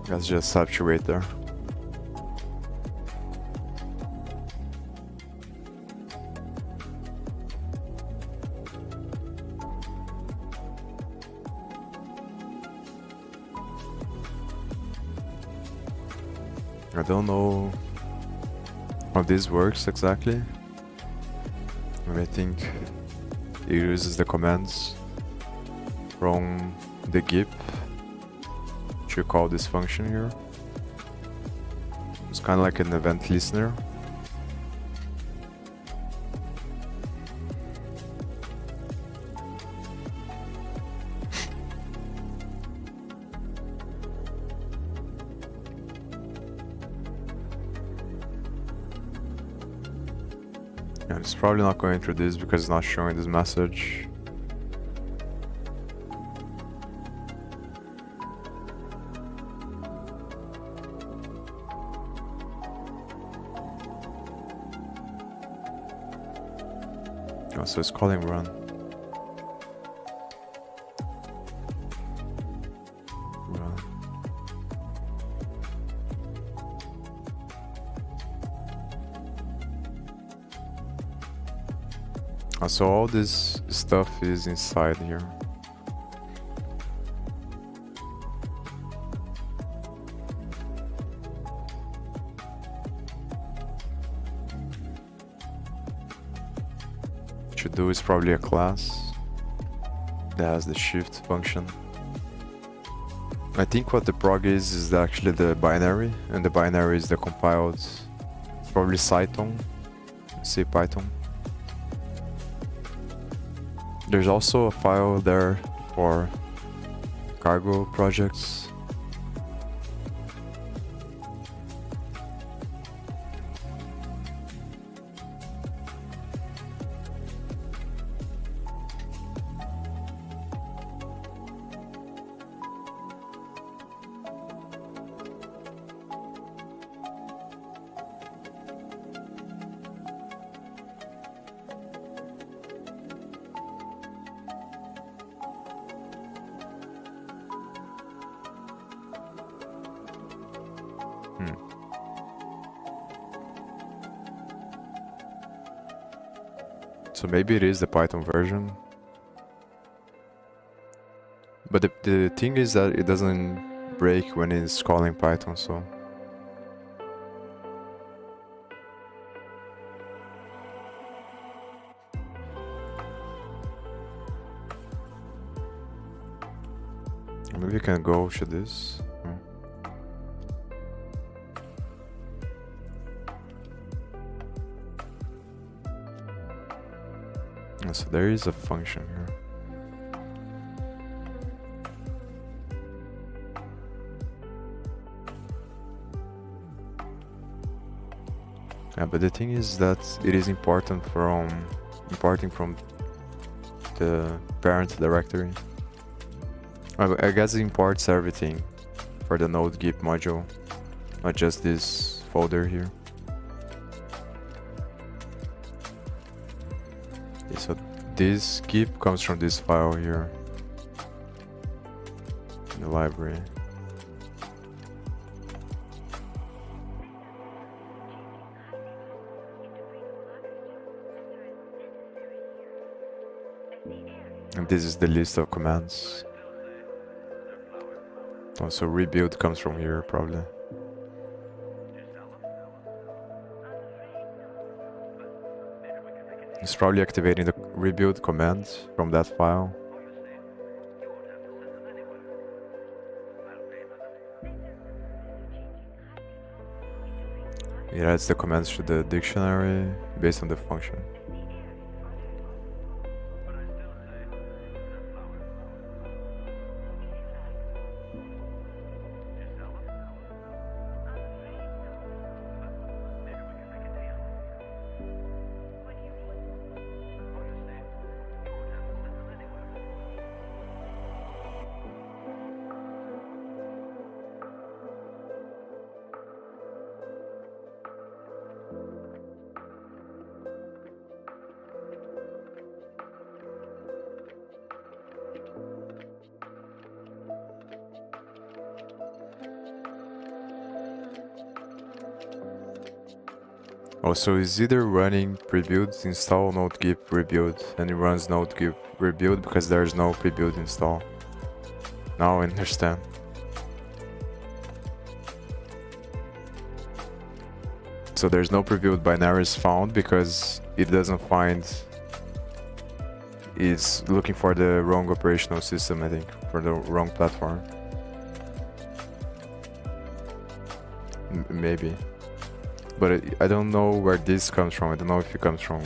Let's just have to wait there. I don't know how this works exactly. I think it uses the commands from the Gyp to call this function here. It's kind of like an event listener. And it's probably not going through this because it's not showing this message. Oh, so it's calling run. Run. So all this stuff is inside here. To do is probably a class that has the shift function. I think what the prog is actually the binary, and the binary is the compiled, probably Python, C Python. There's also a file there for cargo projects. So maybe it is the Python version. But the thing is that it doesn't break when it's calling Python, so... Maybe we can go to this. So there is a function here. Yeah, but the thing is that it is importing from the parent directory. I guess it imports everything for the Node-Gyp module, not just this folder here. Okay, so this Gyp comes from this file here in the library. And this is the list of commands. Also, rebuild comes from here, probably. It's probably activating the rebuild command from that file. It adds the commands to the dictionary based on the function. Oh, so it's either running prebuild install Node-Gyp rebuild, and it runs Node-Gyp rebuild because there's no prebuild install. Now I understand. So there's no prebuild binaries found because it doesn't find. It's looking for the wrong operational system, I think, for the wrong platform. Maybe. But I don't know where this comes from. I don't know if it comes from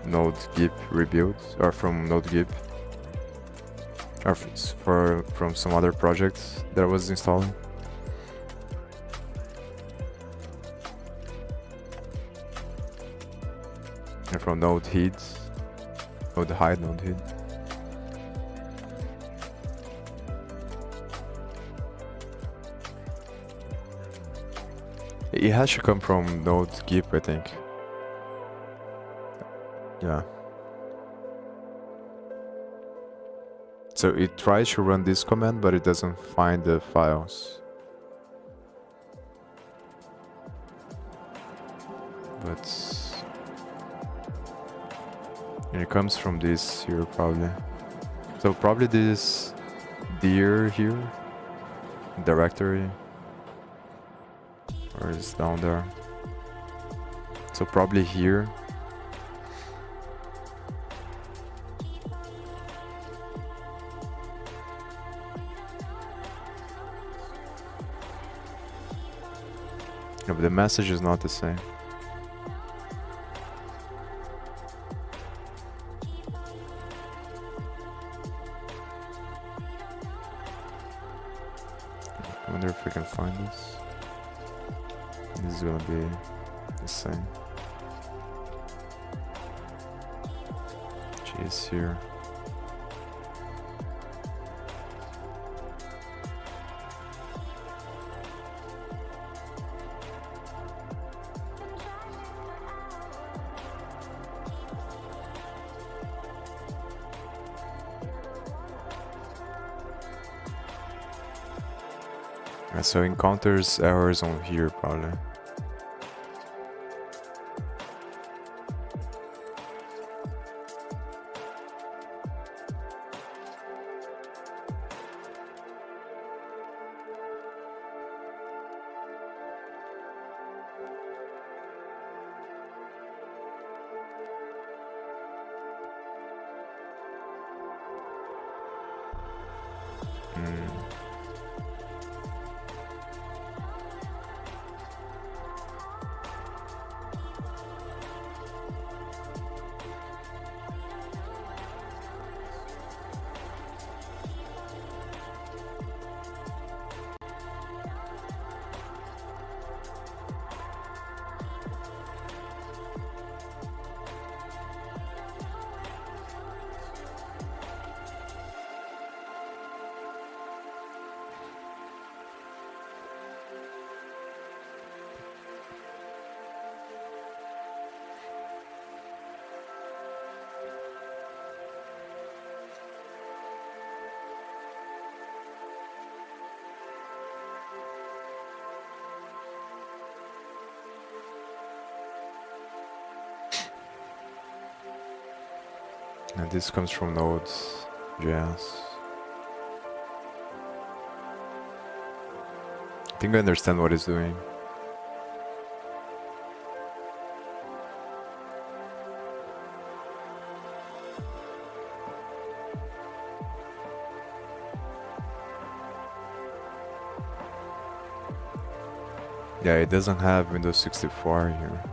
Node-Gyp rebuild or from Node-Gyp or from some other project that I was installing. And from Node-Hid. Node-Hide, Node-Hid. It has to come from Node-Gyp, I think. Yeah. So it tries to run this command, but it doesn't find the files. But... and it comes from this here, probably. So probably this dir here, directory. Or it's down there. So probably here. No, but the message is not the same. I wonder if we can find this. This is gonna be the same. Jeez, here. Yeah, so encounters errors on here probably. And this comes from Node.js. I think I understand what it's doing. Yeah, it doesn't have Windows 64 here.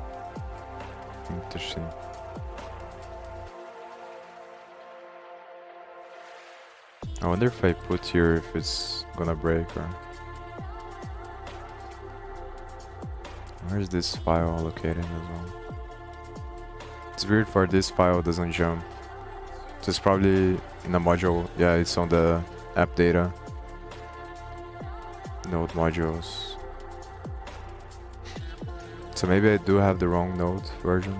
Interesting. I wonder if I put here if it's gonna break or... Where's this file located as well? It's weird for this file doesn't jump. So it's probably in a module. Yeah, it's on the app data. Node modules. So maybe I do have the wrong Node version.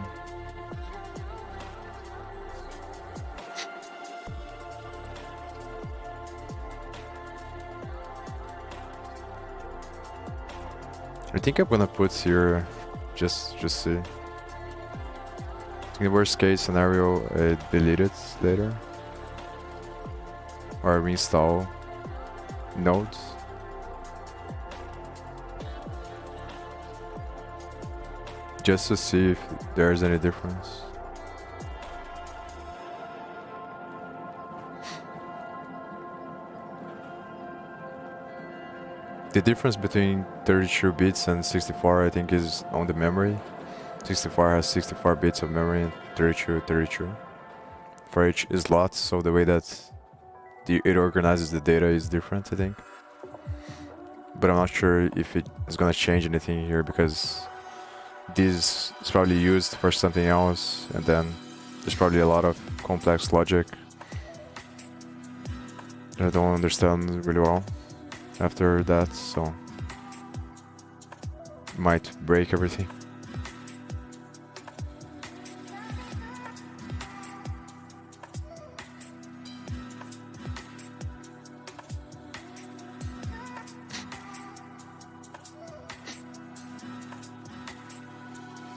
I think I'm gonna put here just see. In the worst case scenario, I delete it later. Or reinstall nodes. Just to see if there's any difference. The difference between 32 bits and 64 I think is on the memory. 64 has 64 bits of memory and 32 for each slot, so the way that it organizes the data is different, I think. But I'm not sure if it is gonna change anything here, because this is probably used for something else, and then there's probably a lot of complex logic that I don't understand really well after that, so might break everything.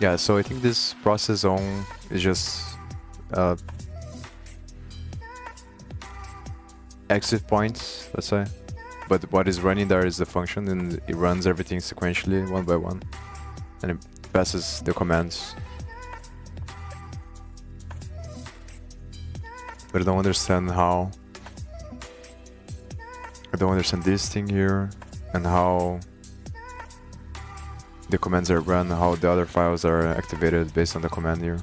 Yeah, so I think this process zone is just exit points, let's say. But what is running there is the function, and it runs everything sequentially, one by one. And it passes the commands. But I don't understand how... I don't understand this thing here, and how the commands are run, how the other files are activated based on the command here.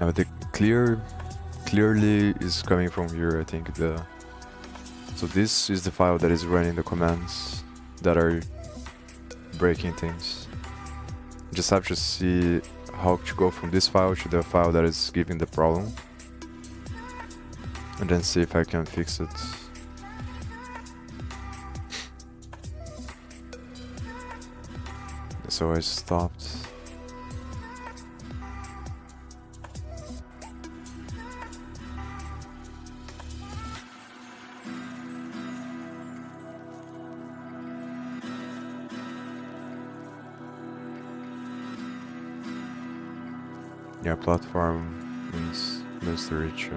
Now the clearly is coming from here, I think. So this is the file that is running the commands that are breaking things. Just have to see how to go from this file to the file that is giving the problem, and then see if I can fix it. So I stopped. Yeah, platform means to reach.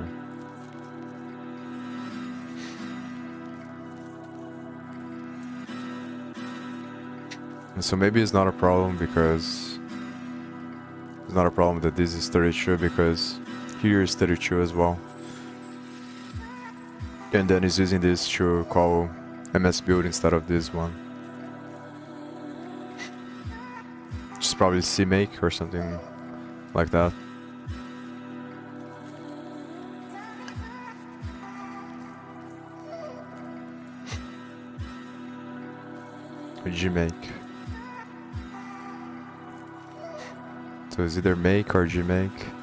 And so maybe it's not a problem because it's not a problem that this is 32, because here is 32 as well. And then it's using this to call MSBuild instead of this one. Just probably CMake or something like that. Or gmake. So it's either make or gmake.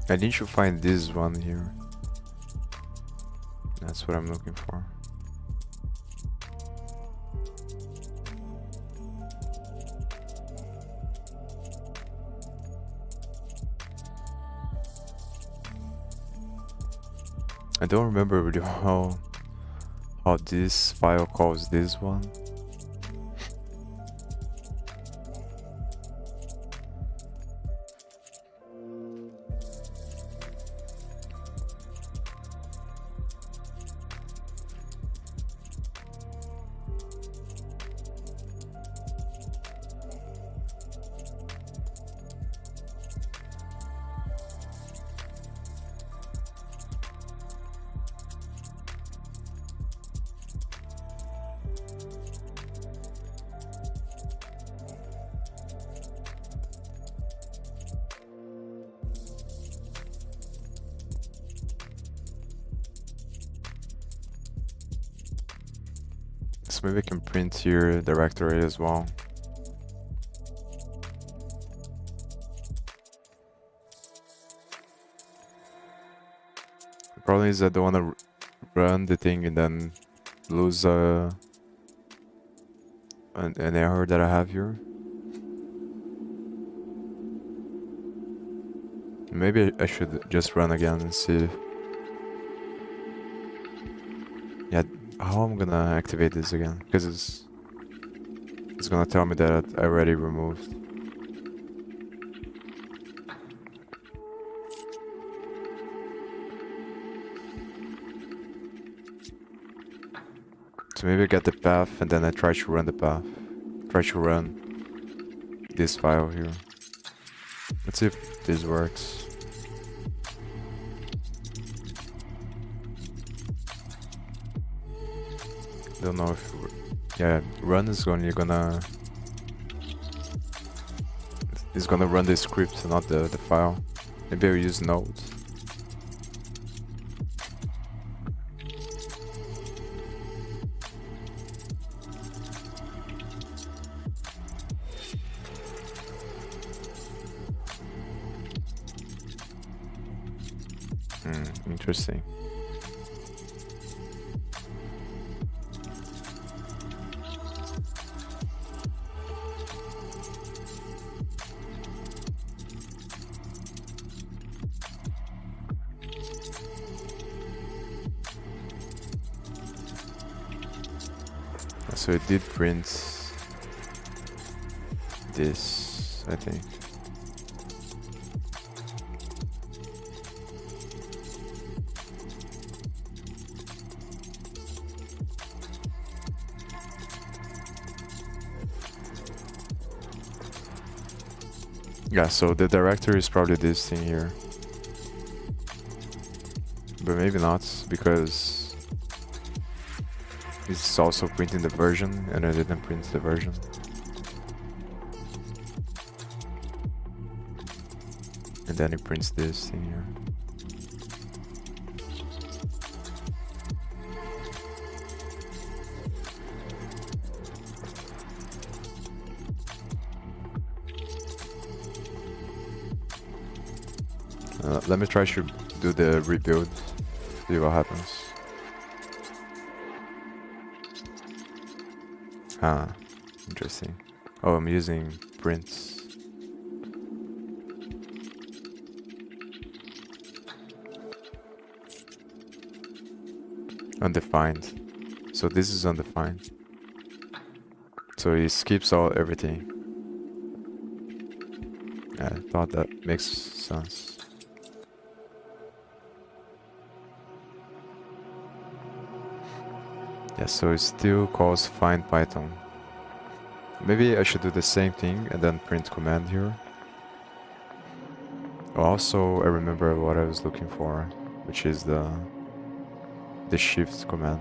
I need to find this one here. That's what I'm looking for. I don't remember really well how this file calls this one. So maybe I can print here directory as well. The problem is I don't want to run the thing and then lose an error that I have here. Maybe I should just run again and see. Yeah, how I'm gonna activate this again? Because it's gonna tell me that I already removed. So maybe I get the path and then I try to run the path. Try to run this file here. Let's see if this works. Don't know if... Yeah, run is only gonna... It's gonna run the script, not the file. Maybe I'll use Node. Interesting. So it did print this, I think. Yeah, so the directory is probably this thing here. But maybe not, because it's also printing the version, and I didn't print the version. And then it prints this thing here. Let me try to do the rebuild, see what happens. Ah, interesting. Oh, I'm using prints. Undefined. So this is undefined. So it skips everything. Yeah, I thought that makes sense. Yeah, so it still calls find Python. Maybe I should do the same thing and then print command here. Also, I remember what I was looking for, which is the shift command.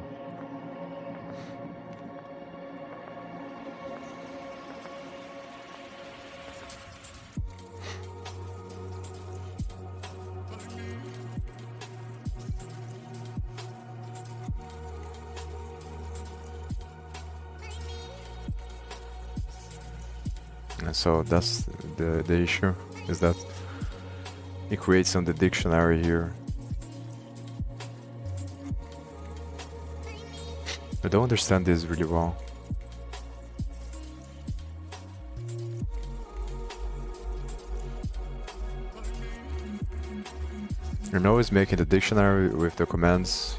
And so that's the issue, is that it creates on the dictionary here. I don't understand this really well. You know, it's making the dictionary with the commands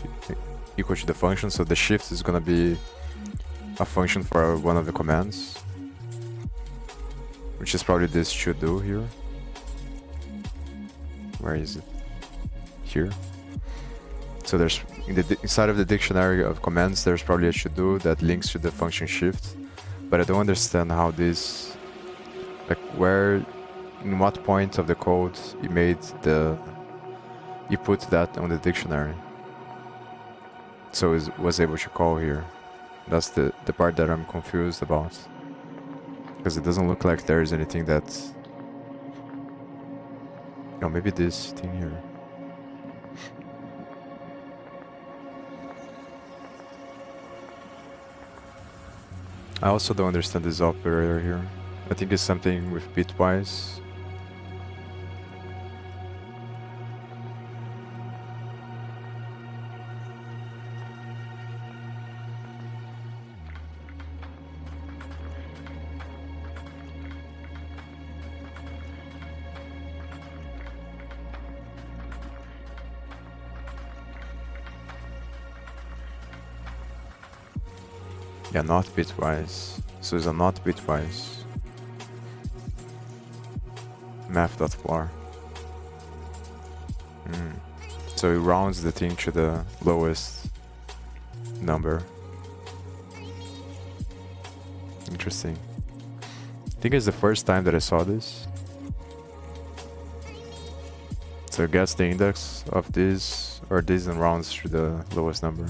equal to the function, so the shift is gonna be a function for one of the commands, which is probably this should do here. Where is it? Here. So there's inside of the dictionary of commands, there's probably a should do that links to the function shift, but I don't understand how this, like where, in what point of the code you put that on the dictionary. So it was able to call here. That's the part that I'm confused about. Because it doesn't look like there's anything that... Oh, maybe this thing here. I also don't understand this operator here. I think it's something with bitwise. Yeah, not bitwise. So it's a not bitwise. Math.var. So it rounds the thing to the lowest number. Interesting. I think it's the first time that I saw this. So guess the index of this or this and rounds to the lowest number.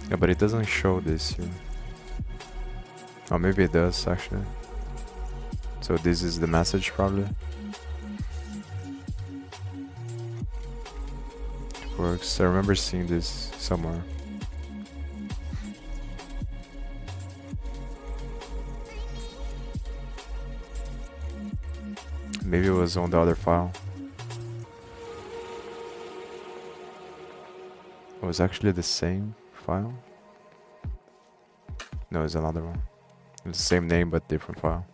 Yeah, but it doesn't show this here. Oh, maybe it does actually. So this is the message probably. It works. I remember seeing this somewhere. Maybe it was on the other file. It was actually the same file? No, it's another one. It's the same name but different file.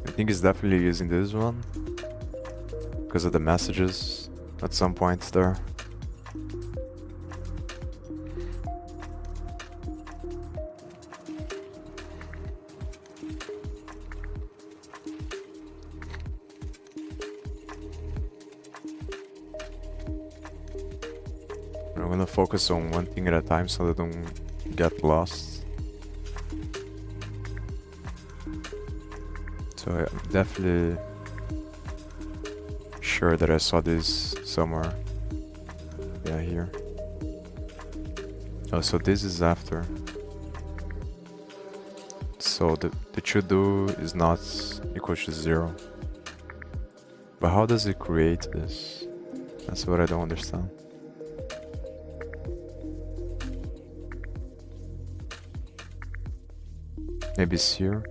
I think it's definitely using this one because of the messages at some point there. I'm gonna focus on one thing at a time so that I don't get lost. So I'm definitely sure that I saw this somewhere. Yeah, here. Oh, so this is after. So the should do is not equal to 0. But how does it create this? That's what I don't understand. Maybe it's here.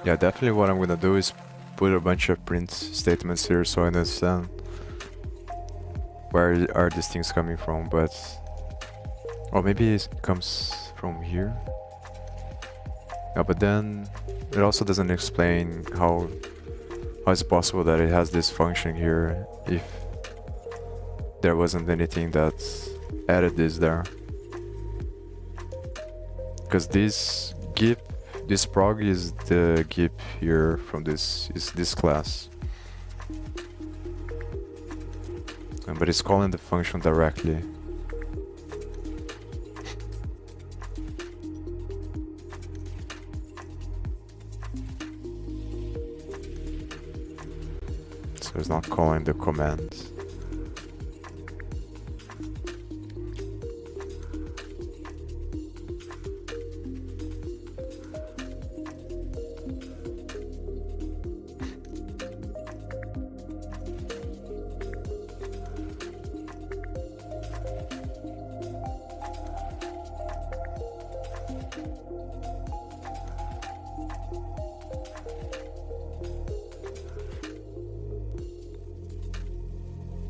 Yeah, definitely what I'm gonna do is put a bunch of print statements here so I understand where are these things coming from, but... Or maybe it comes from here. Yeah, but then it also doesn't explain how is it possible that it has this function here if there wasn't anything that added this there. Because this Gyp, this prog is the Gyp here from this class. But it's calling the function directly. So it's not calling the command.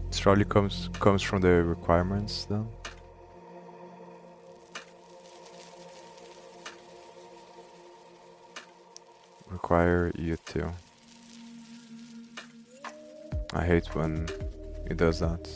This probably comes from the requirements then. Require util. I hate when it does that.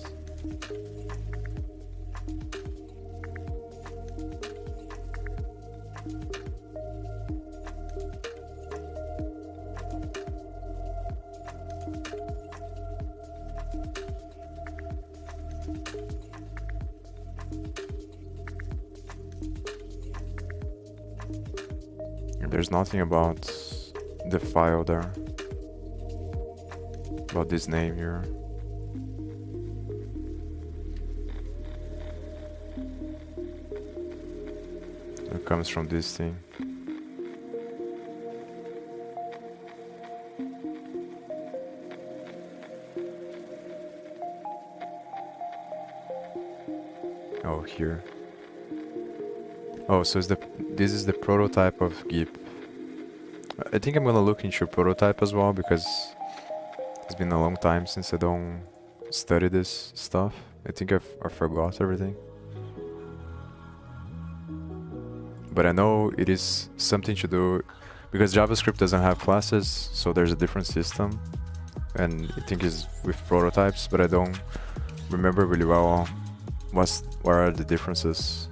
There's nothing about the file there, about this name here. It comes from this thing. Oh, here. Oh, so this is the prototype of Gyp. I think I'm gonna look into prototype as well, because it's been a long time since I don't study this stuff. I think I forgot everything. But I know it is something to do, because JavaScript doesn't have classes, so there's a different system. And I think it's with prototypes, but I don't remember really well what are the differences.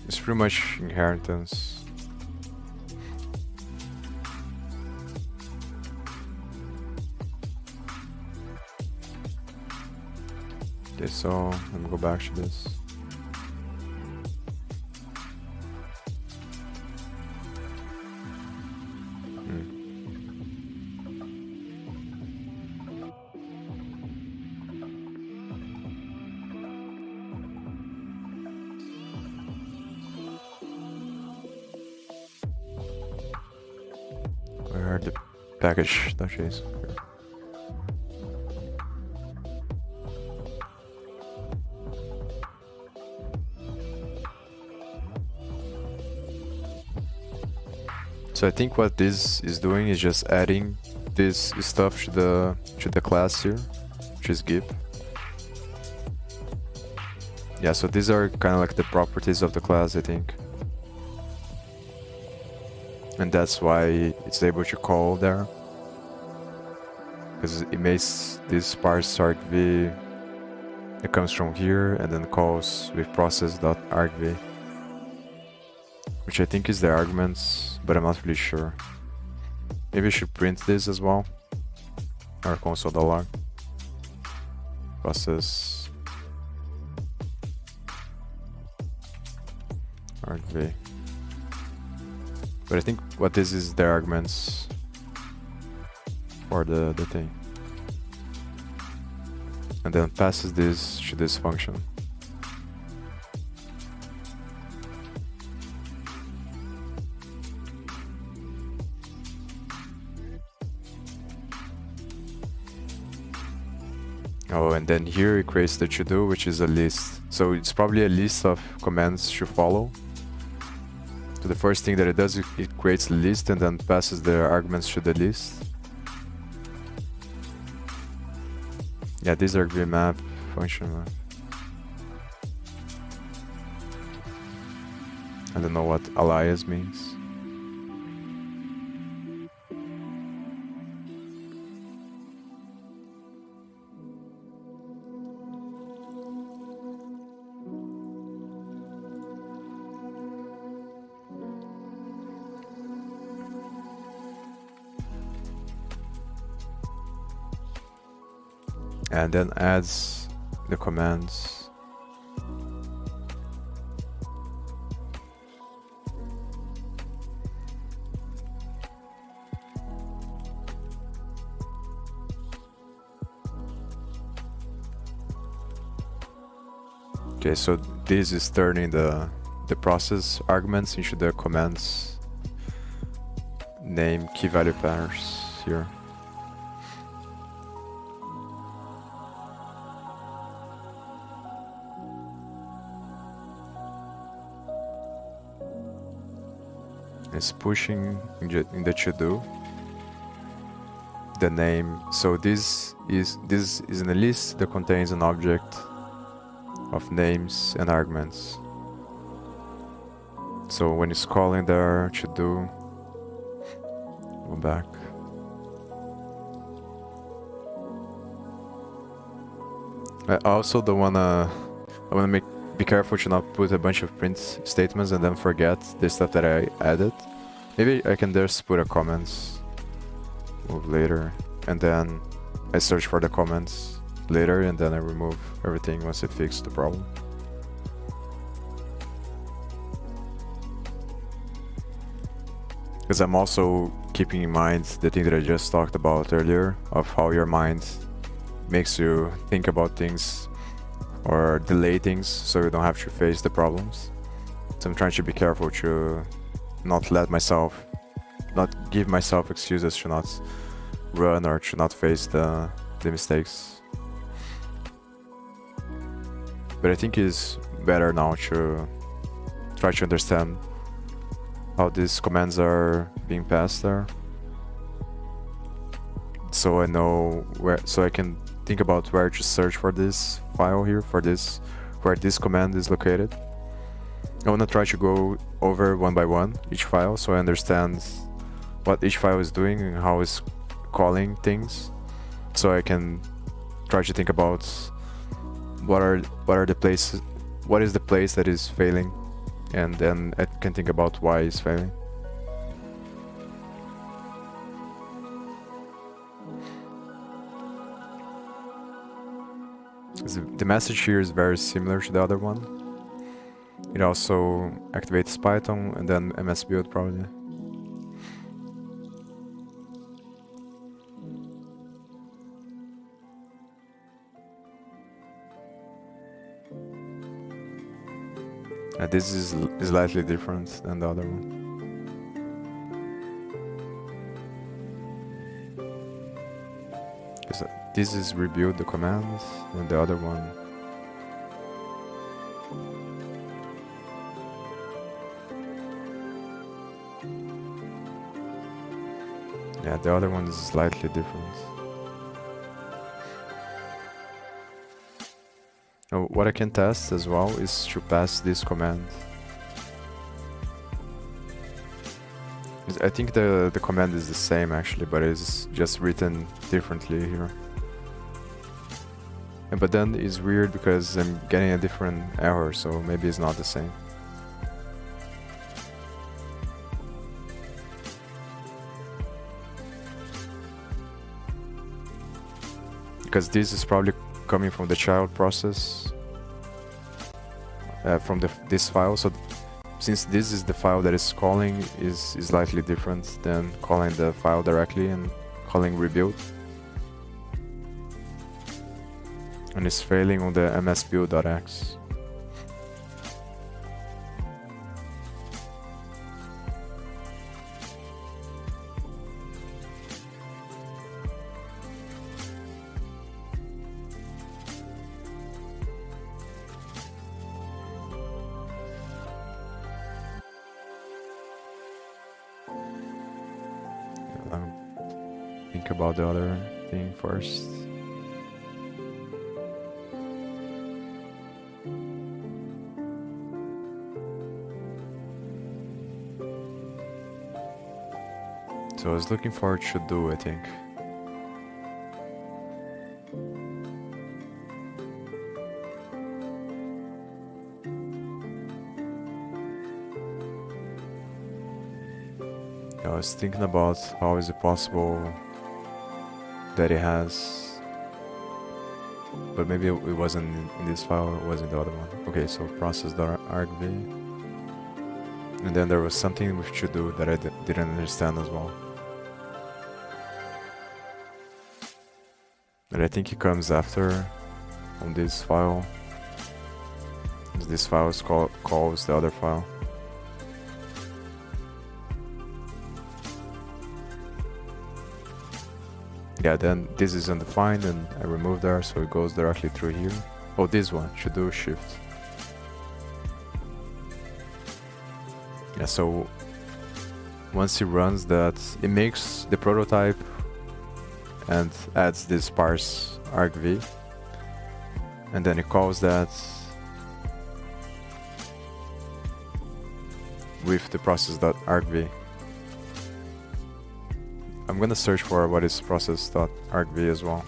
It's pretty much inheritance. Okay, so let me go back to this. Where are the package.js? So I think what this is doing is just adding this stuff to the class here, which is Gyp. Yeah, so these are kind of like the properties of the class, I think. And that's why it's able to call there. Because it makes this parse argv, it comes from here and then calls with process.argv. Which I think is the arguments, but I'm not really sure. Maybe I should print this as well. Or console.log. Process argv. But I think what this is the arguments. for the thing. And then passes this to this function. Oh, and then here it creates the to-do, which is a list. So it's probably a list of commands to follow. So the first thing that it does, it creates a list and then passes the arguments to the list. Yeah, these are map function. I don't know what alias means. And then adds the commands. Okay, so this is turning the process arguments into the commands name key value pairs here. It's pushing in the to-do the name. So this is in a list that contains an object of names and arguments. So when it's calling there to-do, go back. I also don't wanna be careful to not put a bunch of print statements and then forget the stuff that I added. Maybe I can just put a comments, move later, and then I search for the comments later, and then I remove everything once I fix the problem. Because I'm also keeping in mind the thing that I just talked about earlier, of how your mind makes you think about things or delay things so you don't have to face the problems. So I'm trying to be careful to not give myself excuses to not run or to not face the mistakes. But I think it's better now to try to understand how these commands are being passed there, so I know so I can think about where to search for this file here, where this command is located. I want to try to go over one by one each file, so I understand what each file is doing and how it's calling things, so I can try to think about what is the place that is failing, and then I can think about why it's failing. The message here is very similar to the other one. It also activates Python and then MSBuild probably. This is slightly different than the other one. This is rebuild the commands, and the other one the other one is slightly different. Now, what I can test as well is to pass this command. I think the command is the same actually, but it's just written differently here. But then it's weird because I'm getting a different error, so maybe it's not the same. Because this is probably coming from the child process, from this file. So since this is the file that is calling, is slightly different than calling the file directly and calling rebuild. And it's failing on the MSBuild.exe. Think about the other thing first. So I was looking for should do, I think. I was thinking about how is it possible that it has, but maybe it wasn't in this file, it was in the other one. Okay, so process.argv, and then there was something we should do that I didn't understand as well. And I think it comes after on this file. This file is calls the other file. Yeah, then this is undefined and I removed there, so it goes directly through here. Oh, this one should do shift. Yeah, so once it runs that, it makes the prototype and adds this parse argv, and then it calls that with the process.argv. I'm gonna search for what is process.argv as well.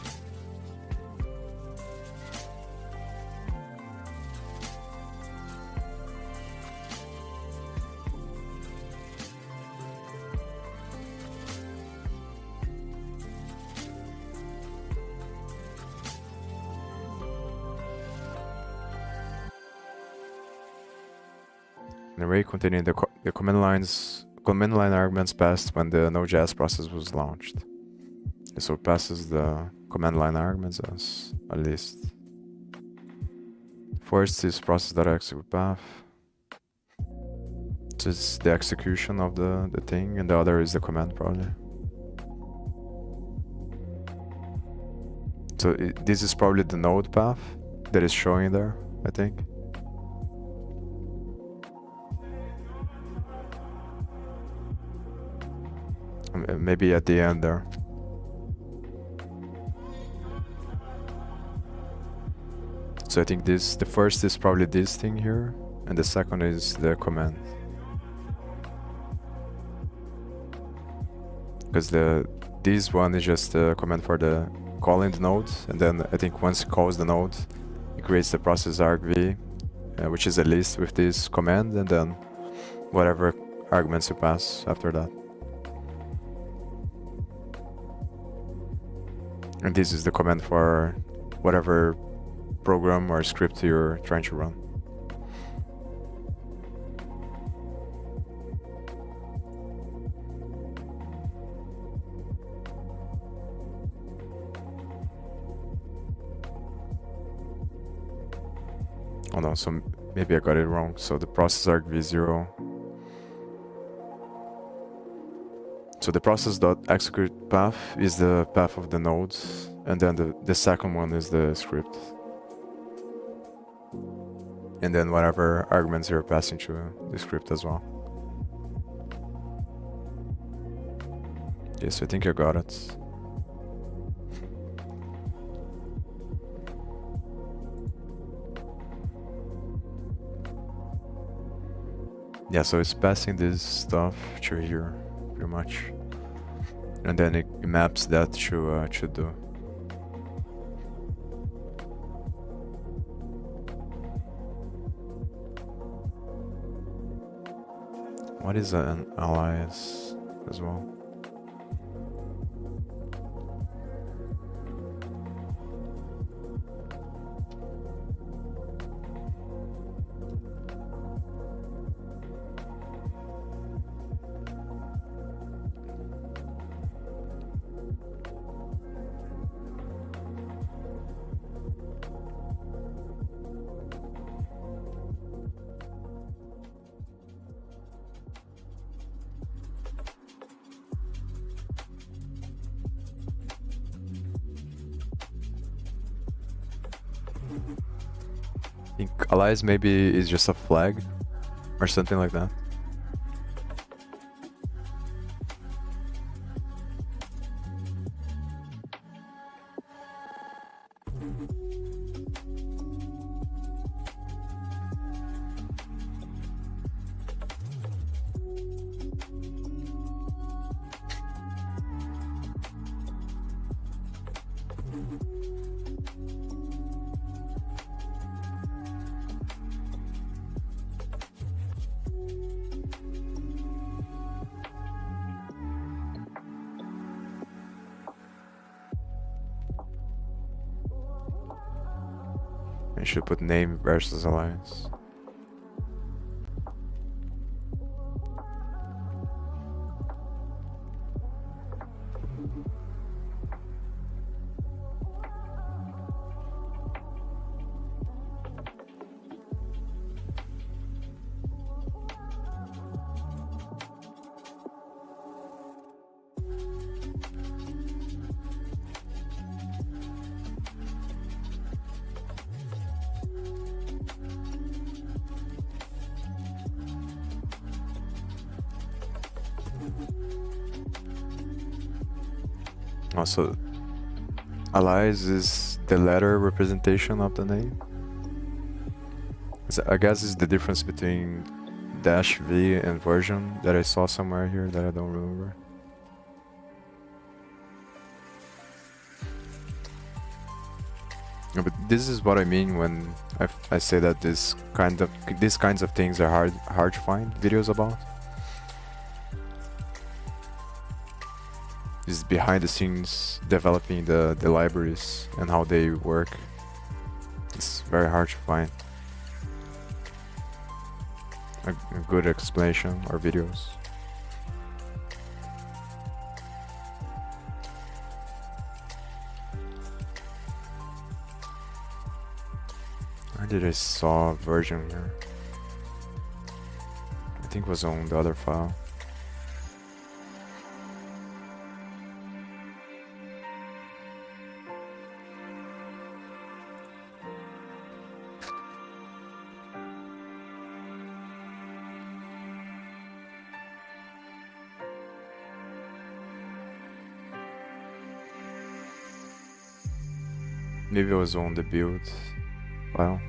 An array containing the command line arguments passed when the Node.js process was launched. So it passes the command line arguments as a list. First is process.exe path. So it's the execution of the thing, and the other is the command probably. So this is probably the node path that is showing there, I think. Maybe at the end there. So I think the first is probably this thing here, and the second is the command. Because this one is just a command for the calling the node, and then I think once it calls the node, it creates the process argv, which is a list with this command, and then whatever arguments you pass after that. And this is the command for whatever program or script you're trying to run. Oh no, so maybe I got it wrong. So the process argv 0. So the process.execute path is the path of the node, and then the second one is the script. And then whatever arguments you're passing to the script as well. Yes, I think I got it. Yeah, so it's passing this stuff to here, pretty much. And then it maps that to do. What is an alias as well? think alias maybe is just a flag or something like that. I should put name versus alias. Also, alias is the letter representation of the name. I guess it's the difference between -v and version that I saw somewhere here that I don't remember. Yeah, but this is what I mean when I say that these kinds of things are hard to find videos about. Is behind the scenes developing the libraries and how they work. It's very hard to find a good explanation or videos. Where did I saw a version here? I think it was on the other file. Maybe it was on the build file.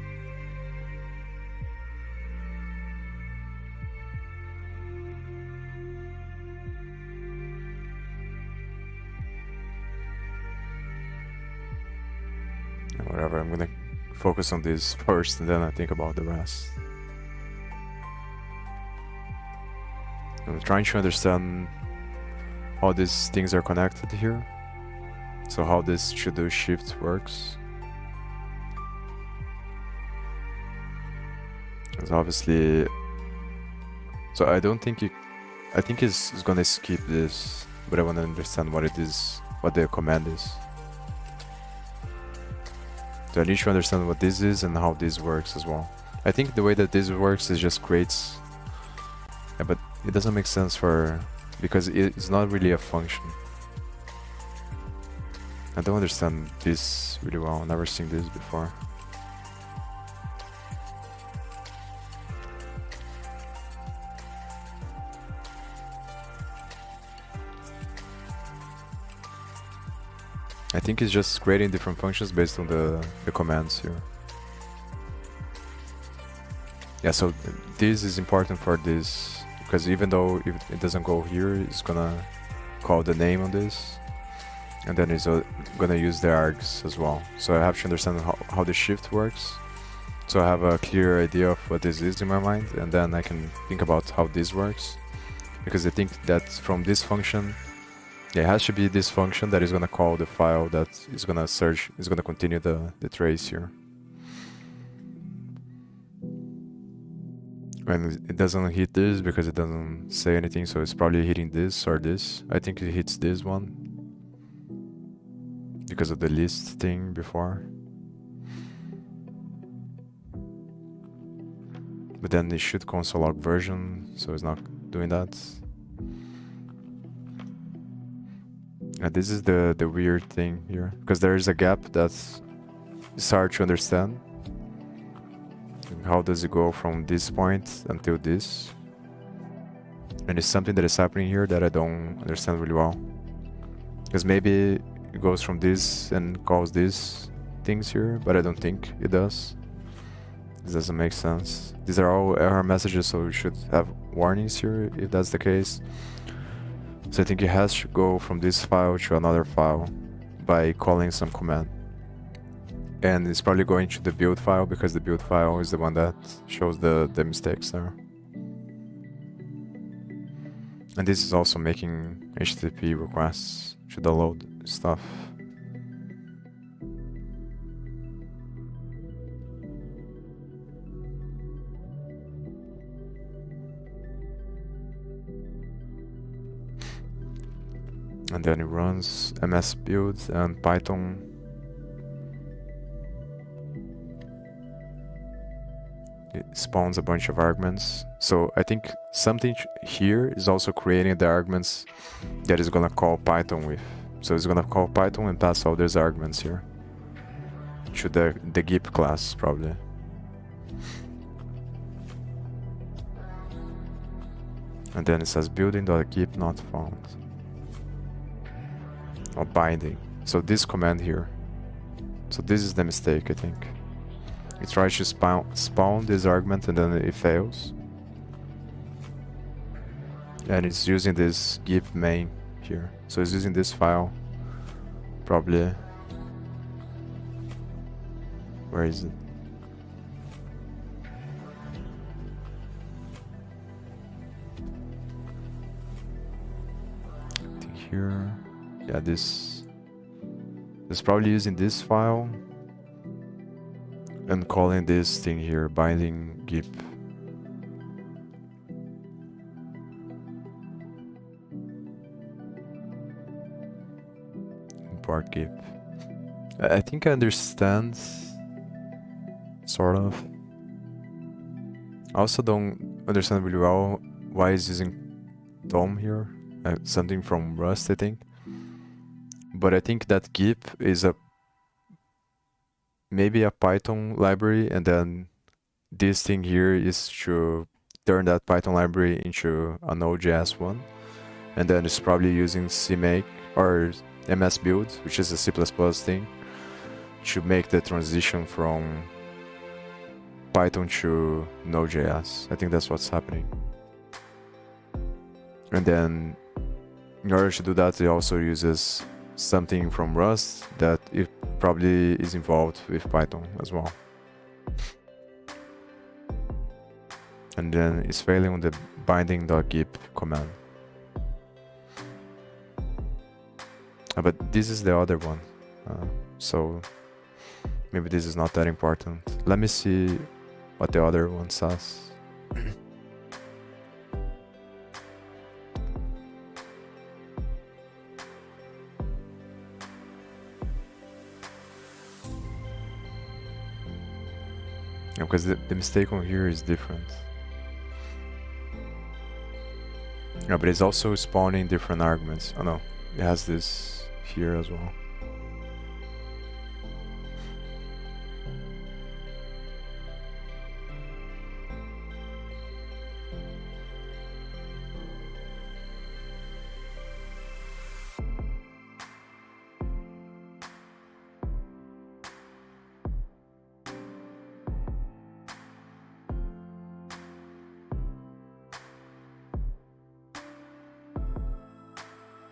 Whatever, I'm gonna focus on this first and then I think about the rest. I'm trying to understand how these things are connected here. So how this to-do shift works. Because obviously, so I don't think I think it's gonna skip this, but I want to understand what it is, what the command is. So I need to understand what this is and how this works as well. I think the way that this works is just creates, yeah, but it doesn't make sense because it's not really a function. I don't understand this really well. I've never seen this before. I think it's just creating different functions based on the commands here. Yeah, so this is important for this, because even though if it doesn't go here, it's gonna call the name on this. And then it's gonna use the args as well. So I have to understand how the shift works. So I have a clear idea of what this is in my mind, and then I can think about how this works. Because I think that from this function, yeah, it has to be this function that is gonna call the file that is gonna search, is gonna continue the trace here. And it doesn't hit this because it doesn't say anything, so it's probably hitting this or this. I think it hits this one because of the list thing before. But then it should console log version, so it's not doing that. And this is the weird thing here, because there is a gap that's hard to understand. how does it go from this point until this? And it's something that is happening here that I don't understand really well. Because maybe it goes from this and calls these things here, but I don't think it does. This doesn't make sense. These are all error messages, so we should have warnings here if that's the case. So I think it has to go from this file to another file by calling some command. And it's probably going to the build file because the build file is the one that shows the mistakes there. And this is also making HTTP requests to download stuff. And then it runs MSBuild and Python. It spawns a bunch of arguments. So I think something here is also creating the arguments that is gonna call Python with. So it's gonna call Python and pass all these arguments here to the Gyp class probably. And then it says building.gyp not found. Or binding. So this command here. So this is the mistake, I think. It tries to spawn this argument and then it fails. And it's using this gyp main here. So it's using this file. Probably. Where is it? I think here. Yeah, this is probably using this file and calling this thing here binding gyp. Import gyp. I think I understand, sort of. I also don't understand really well why it's using DOM here. Something from Rust, I think. But I think that gyp is maybe a Python library, and then this thing here is to turn that Python library into a Node.js one. And then it's probably using CMake or MSBuild, which is a C++ thing, to make the transition from Python to Node.js. I think that's what's happening. And then in order to do that, it also uses something from Rust that it probably is involved with Python as well. And then it's failing on the binding.gyp command. But this is the other one, so maybe this is not that important. Let me see what the other one says. Because the mistake on here is different. Yeah, but it's also spawning different arguments. Oh no, it has this here as well.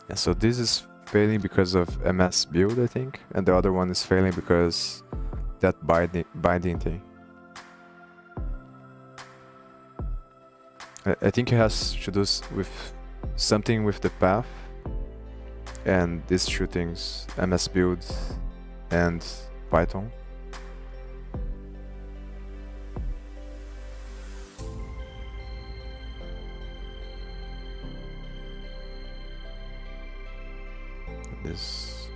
Yeah, so this is failing because of MSBuild, I think, and the other one is failing because that binding thing. I think it has to do with something with the path and these two things, MSBuild and Python. This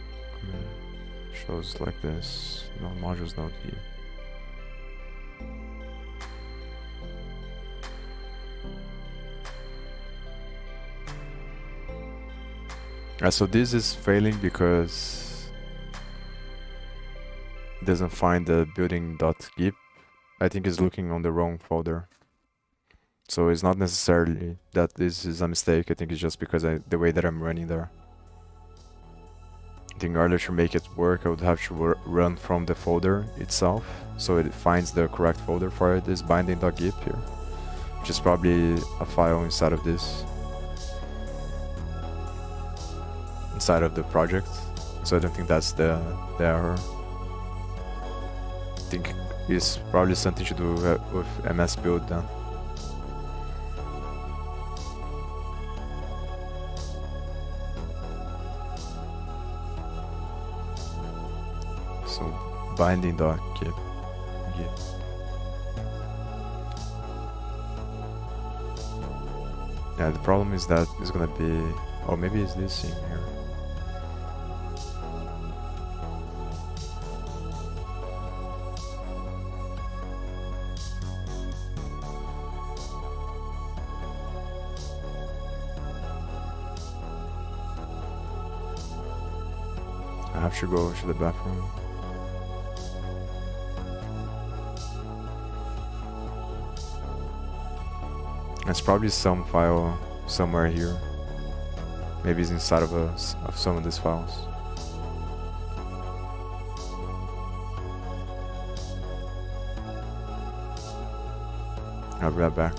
shows like this, no modules Node-Gyp. So this is failing because it doesn't find the building.gyp I think it's looking on the wrong folder. So it's not necessarily that this is a mistake. I think it's just because the way that I'm running there. I think in order to make it work, I would have to run from the folder itself, so it finds the correct folder for this binding.gyp here, which is probably a file inside of this, inside of the project. So I don't think that's the error. I think it's probably something to do with MSBuild then. So binding.gyp. Yeah, the problem is that it's gonna be, oh, maybe it's this thing here. I have to go to the bathroom. There's probably some file somewhere here. Maybe it's inside of some of these files. I'll be right back.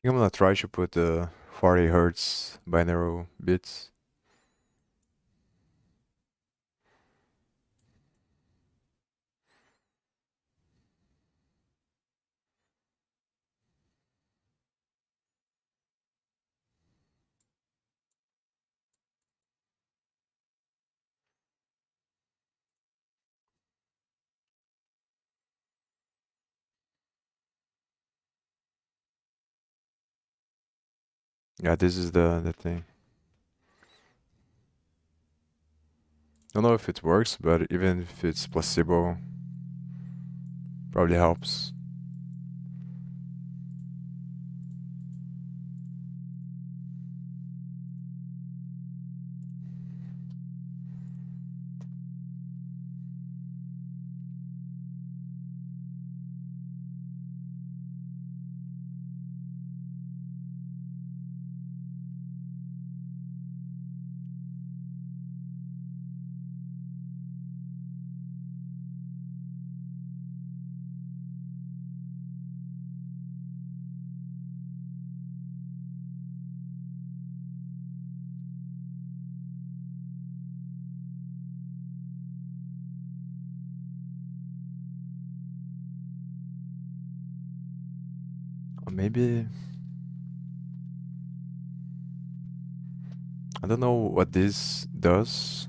I'm gonna try to put the 40 hertz binaural bits. Yeah, this is the thing. Don't know if it works, but even if it's placebo, probably helps. Or maybe I don't know what this does.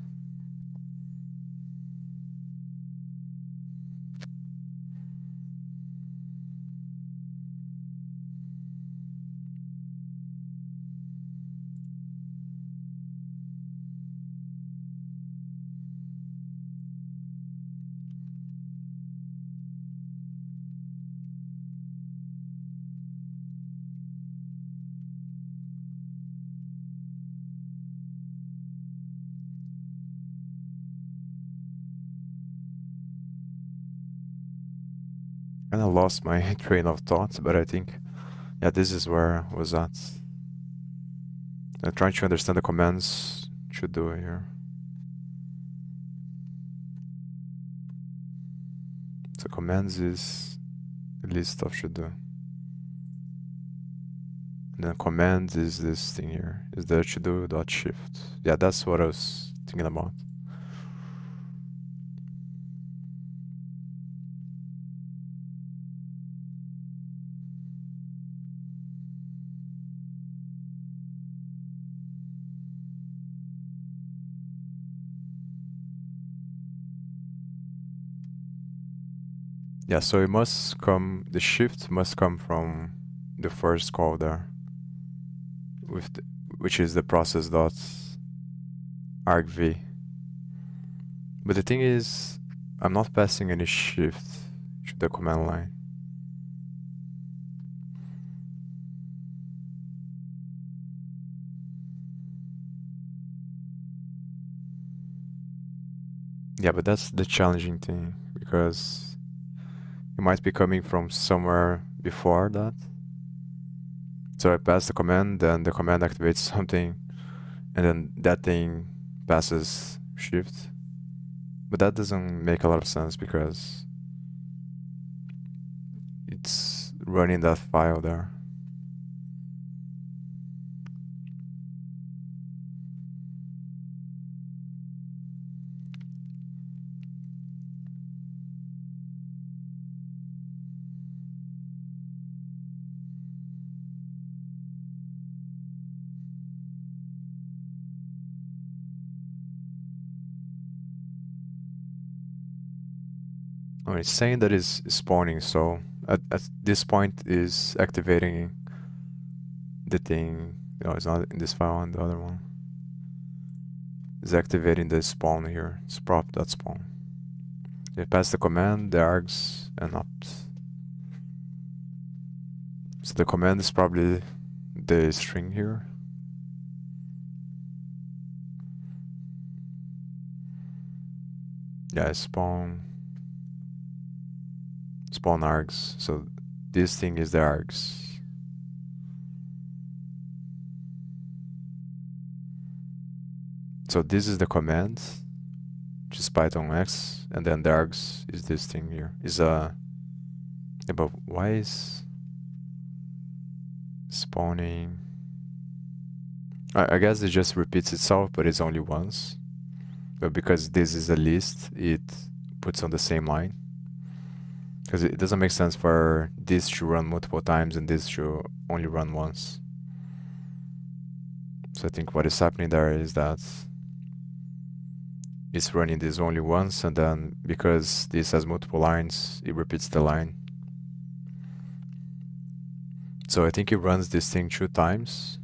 Kinda lost my train of thought, but I think, yeah, this is where I was at. I'm trying to understand the commands should do here. So commands is the list of should do. And then commands is this thing here, is the should do dot shift. Yeah, that's what I was thinking about. Yeah, so it must come, the shift must come from the first call there, with the, which is the process dot argv. But the thing is, I'm not passing any shift to the command line. Yeah, but that's the challenging thing, because it might be coming from somewhere before that. So I pass the command, then the command activates something, and then that thing passes shift. But that doesn't make a lot of sense because it's running that file there. Oh, it's saying that it's spawning, so at this point is activating the thing. No, it's not in this file, on the other one. It's activating the spawn here. It's prop.spawn. You pass the command, the args, and opt. So the command is probably the string here. Yeah, spawn args. So this thing is the args. So this is the command, which is Python X, and then the args is this thing here. Is yeah, but why is spawning. I guess it just repeats itself, but it's only once. But because this is a list, it puts on the same line. Because it doesn't make sense for this to run multiple times and this to only run once. So I think what is happening there is that it's running this only once, and then because this has multiple lines, it repeats the line. So I think it runs this thing 2 times.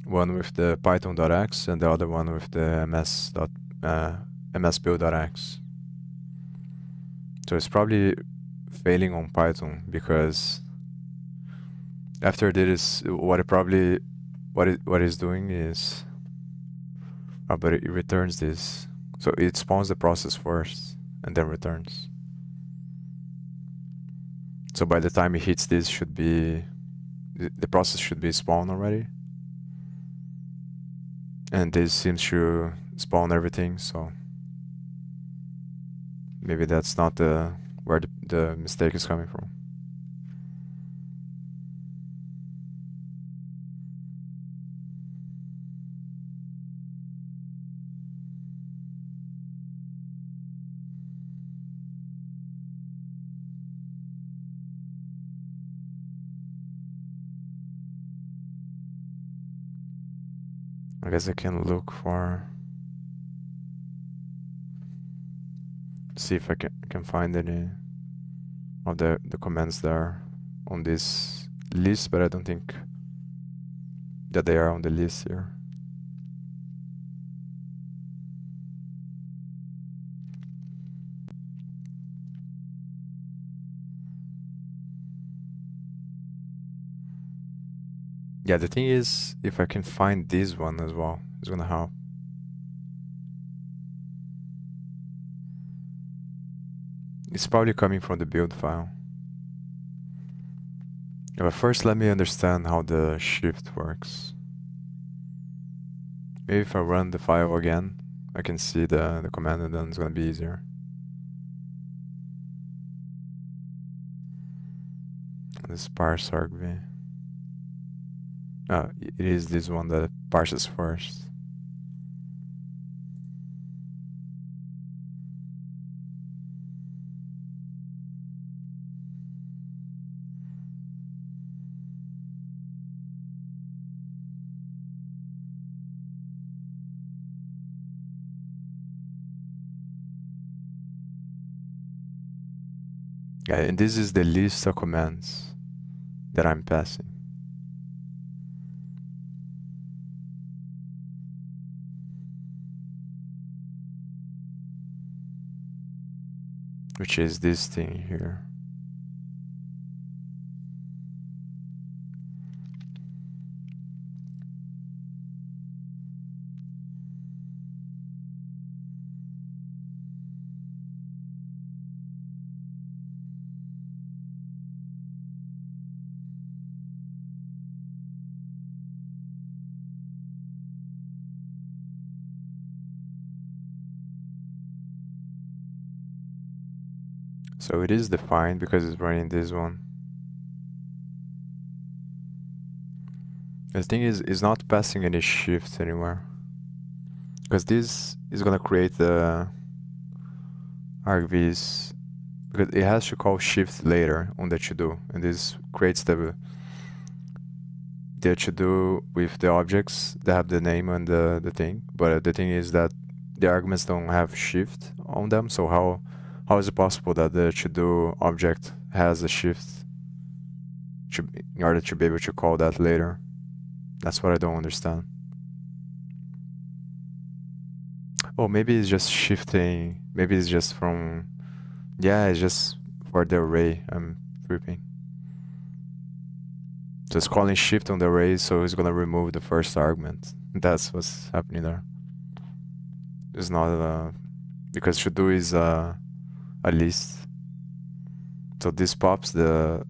One with the python.exe and the other one with the MSBuild.exe. So it's probably failing on Python because after this, what it's doing is, but it returns this. So it spawns the process first and then returns. So by the time it hits this, the process should be spawned already. And this seems to spawn everything, so maybe that's not where the mistake is coming from. I guess I can look for, see if I can find any of the commands there on this list, but I don't think that they are on the list here. Yeah, the thing is, if I can find this one as well, it's gonna help. It's probably coming from the build file. Yeah, but first let me understand how the shift works. Maybe if I run the file again, I can see the command and then it's gonna be easier. This parse argv. It is this one that parses first. Yeah, and this is the list of commands that I'm passing. Which is this thing here. So it is defined because it's running this one. The thing is, it's not passing any shift anywhere. Because this is gonna create the argvs, because it has to call shift later on the to-do, and this creates the to-do with the objects that have the name and the thing. But the thing is that the arguments don't have shift on them, so how is it possible that the to-do object has a shift in order to be able to call that later? That's what I don't understand. Oh, maybe it's just shifting. Maybe it's just from... Yeah, it's just for the array. I'm tripping. So it's calling shift on the array, so it's gonna remove the first argument. That's what's happening there. It's not because to-do is a list. So this pops the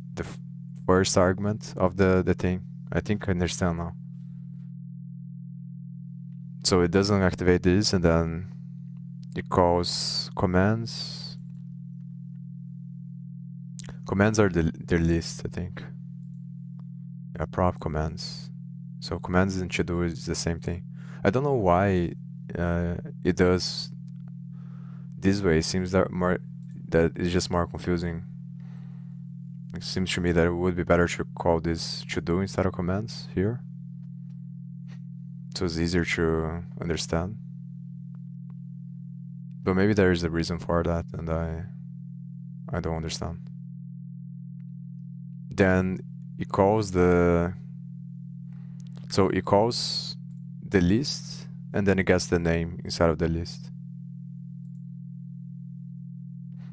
first argument of the thing. I think I understand now. So it doesn't activate this, and then it calls commands. Commands are the list, I think. Yeah, prop commands. So commands and to-do is the same thing. I don't know why it does this way. It seems that it's just more confusing. It seems to me that it would be better to call this to-do instead of commands here. So it's easier to understand. But maybe there is a reason for that and I don't understand. Then it calls the list and then it gets the name inside of the list.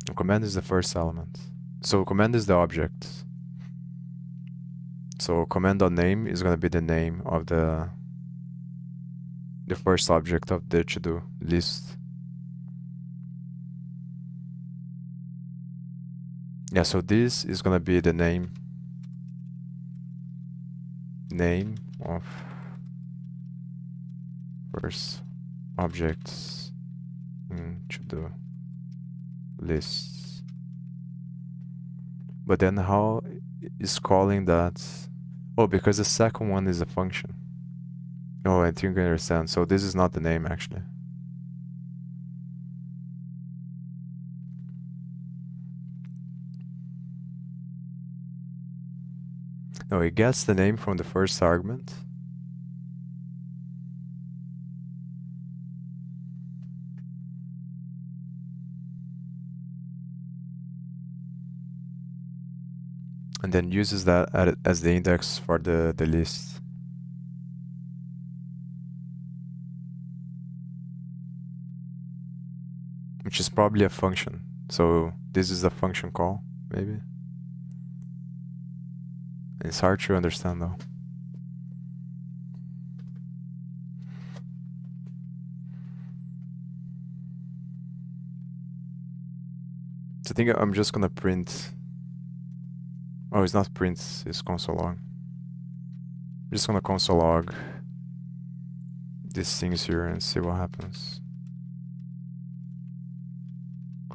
And command is the first element. So command is the object. So command.name is gonna be the name of the first object of the to-do list. Yeah, so this is gonna be the name of first objects in to-do lists. But then how is calling that? Oh, because the second one is a function. Oh, I think I understand. So this is not the name actually. No, it gets the name from the first argument. And then uses that as the index for the list. Which is probably a function. So this is a function call, maybe. It's hard to understand though. So I think I'm just gonna print. Oh, it's not print, it's console log. I'm just gonna console log these things here and see what happens.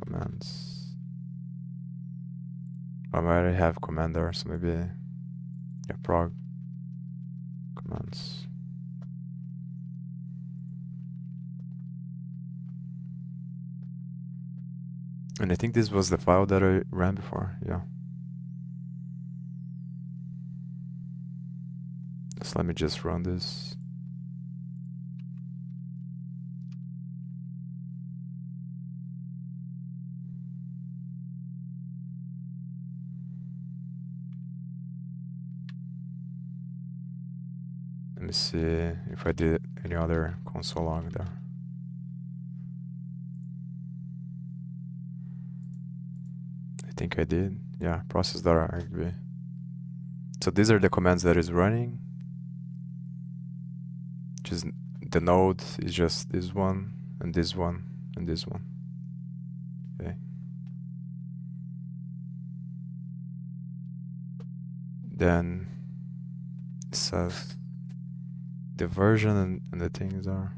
Commands. I already have command there, so maybe yeah, prog commands. And I think this was the file that I ran before, yeah. So let me just run this. Let me see if I did any other console log there. I think I did. Yeah, process.argv. So these are the commands that is running. Just the node is just this one and this one and this one. Okay. Then it says the version and the things are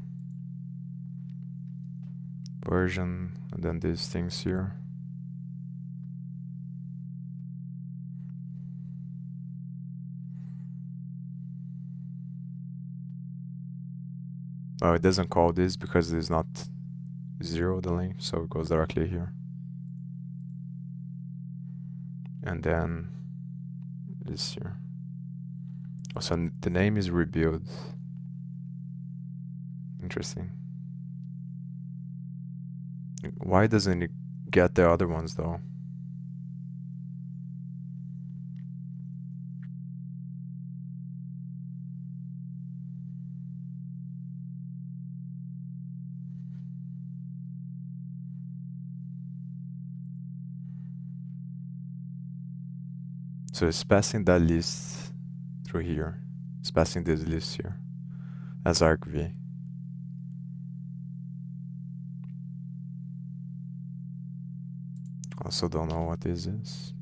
version and then these things here. Oh, it doesn't call this because it's not 0 the length, so it goes directly here. And then this here. Oh, so the name is rebuild. Interesting. Why doesn't it get the other ones though? So it's passing that list through here. It's passing this list here as argv. Also don't know what this is.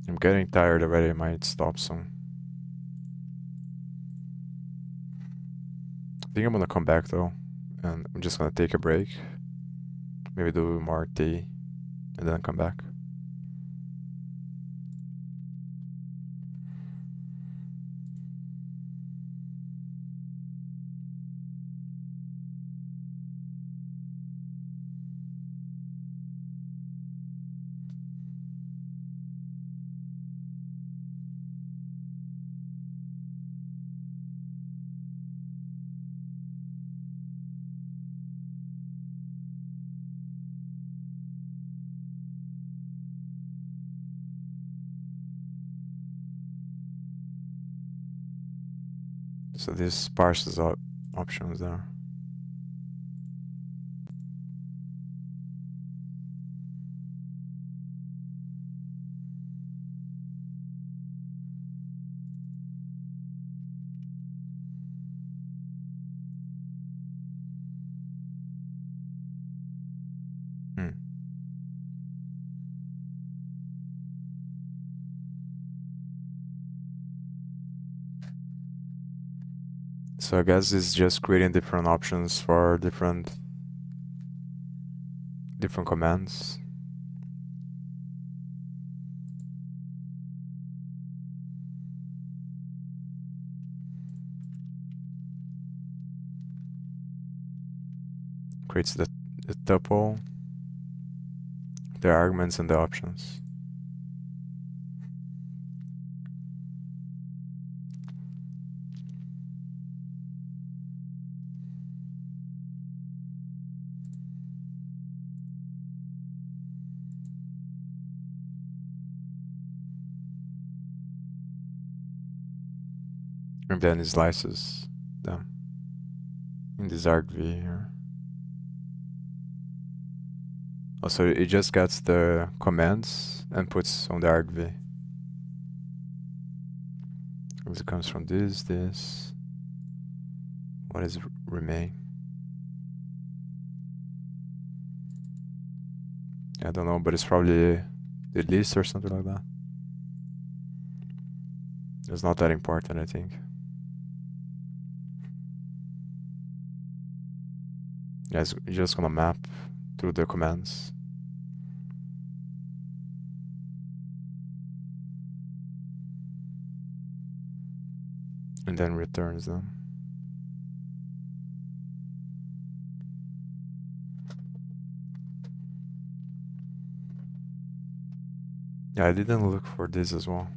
I'm getting tired already, I might stop soon. I think I'm gonna come back though. and I'm just gonna take a break. Maybe do more tea and then come back. So this parses options there. Hmm. So I guess it's just creating different options for different commands. Creates the tuple, the arguments, and the options. And then it slices them in this argv here. Also, it just gets the commands and puts on the argv. It comes from this. What is remain? I don't know, but it's probably the list or something like that. It's not that important, I think. Yeah, it's just gonna map through the commands. And then returns them. Yeah, I didn't look for this as well.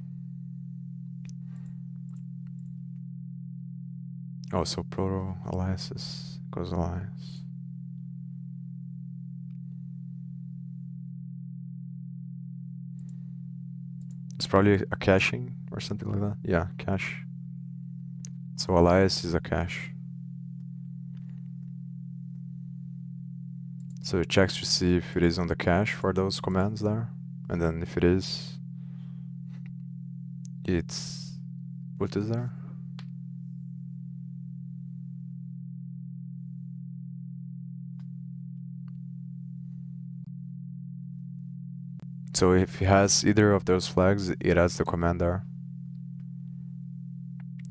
Oh, so proto aliases goes alias. It's probably a caching or something like that. Yeah, cache. So alias is a cache. So it checks to see if it is on the cache for those commands there. And then if it is, it's what is there? So if it has either of those flags, it adds the command there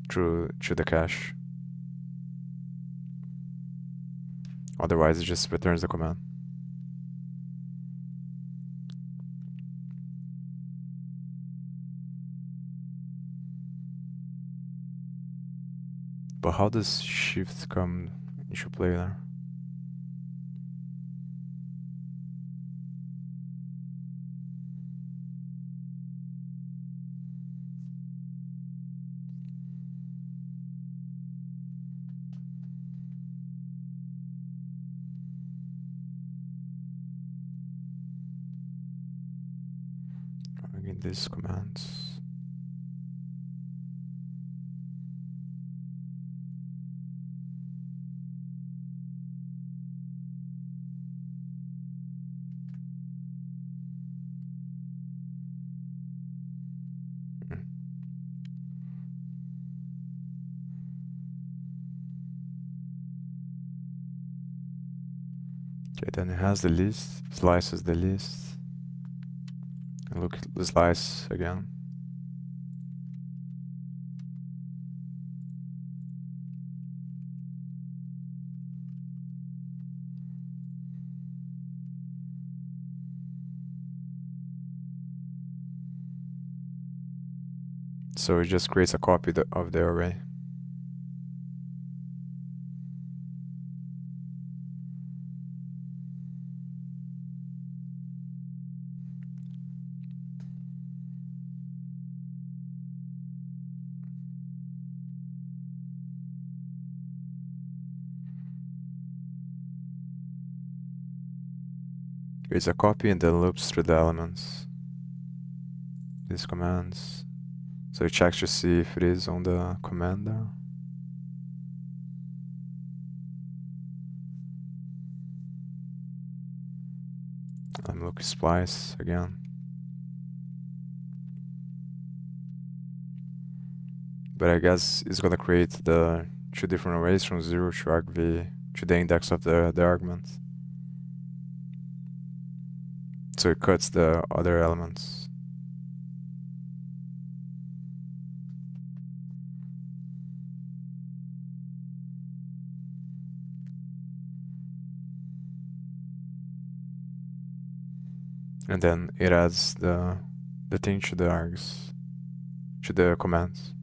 through the cache. Otherwise, it just returns the command. But how does shift come into play there? Again, these commands. Okay, then it has the list, slices the list. And look at the slice again. So it just creates a copy of the array. Creates a copy and then loops through the elements. These commands. So it checks to see if it is on the command there. I'm looking splice again. But I guess it's gonna create the two different arrays from 0 to argv to the index of the argument. So it cuts the other elements. And then it adds the thing to the args, to the commands.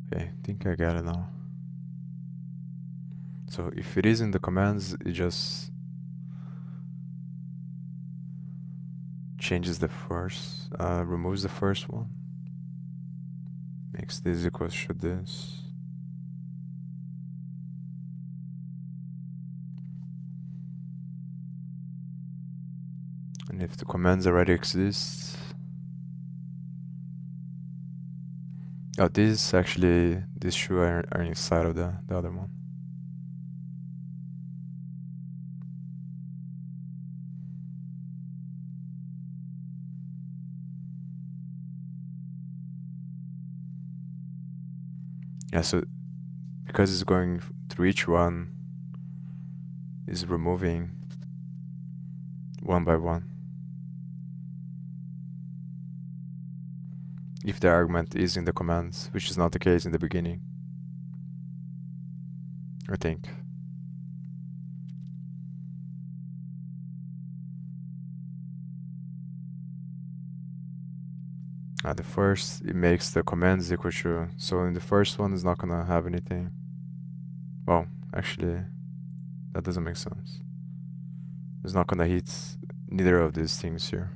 Okay, I think I got it now. So if it is in the commands, it just changes the first, removes the first one, makes this equals to this. And if the commands already exist, oh, these actually, these two are inside of the other one. Yeah, so because it's going through each one, is removing one by one. If the argument is in the commands, which is not the case in the beginning, I think. The first, it makes the commands equal to, so in the first one, it's not gonna have anything. Well, actually, that doesn't make sense. It's not gonna hit neither of these things here.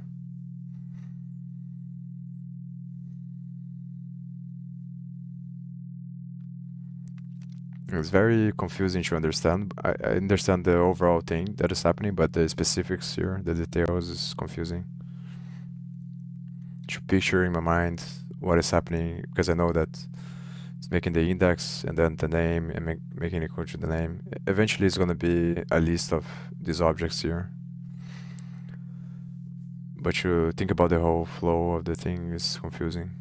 It's very confusing to understand. I understand the overall thing that is happening, but the specifics here, the details, is confusing. To picture in my mind what is happening, because I know that it's making the index and then the name and making it equal to the name. Eventually, it's going to be a list of these objects here. But to think about the whole flow of the thing is confusing.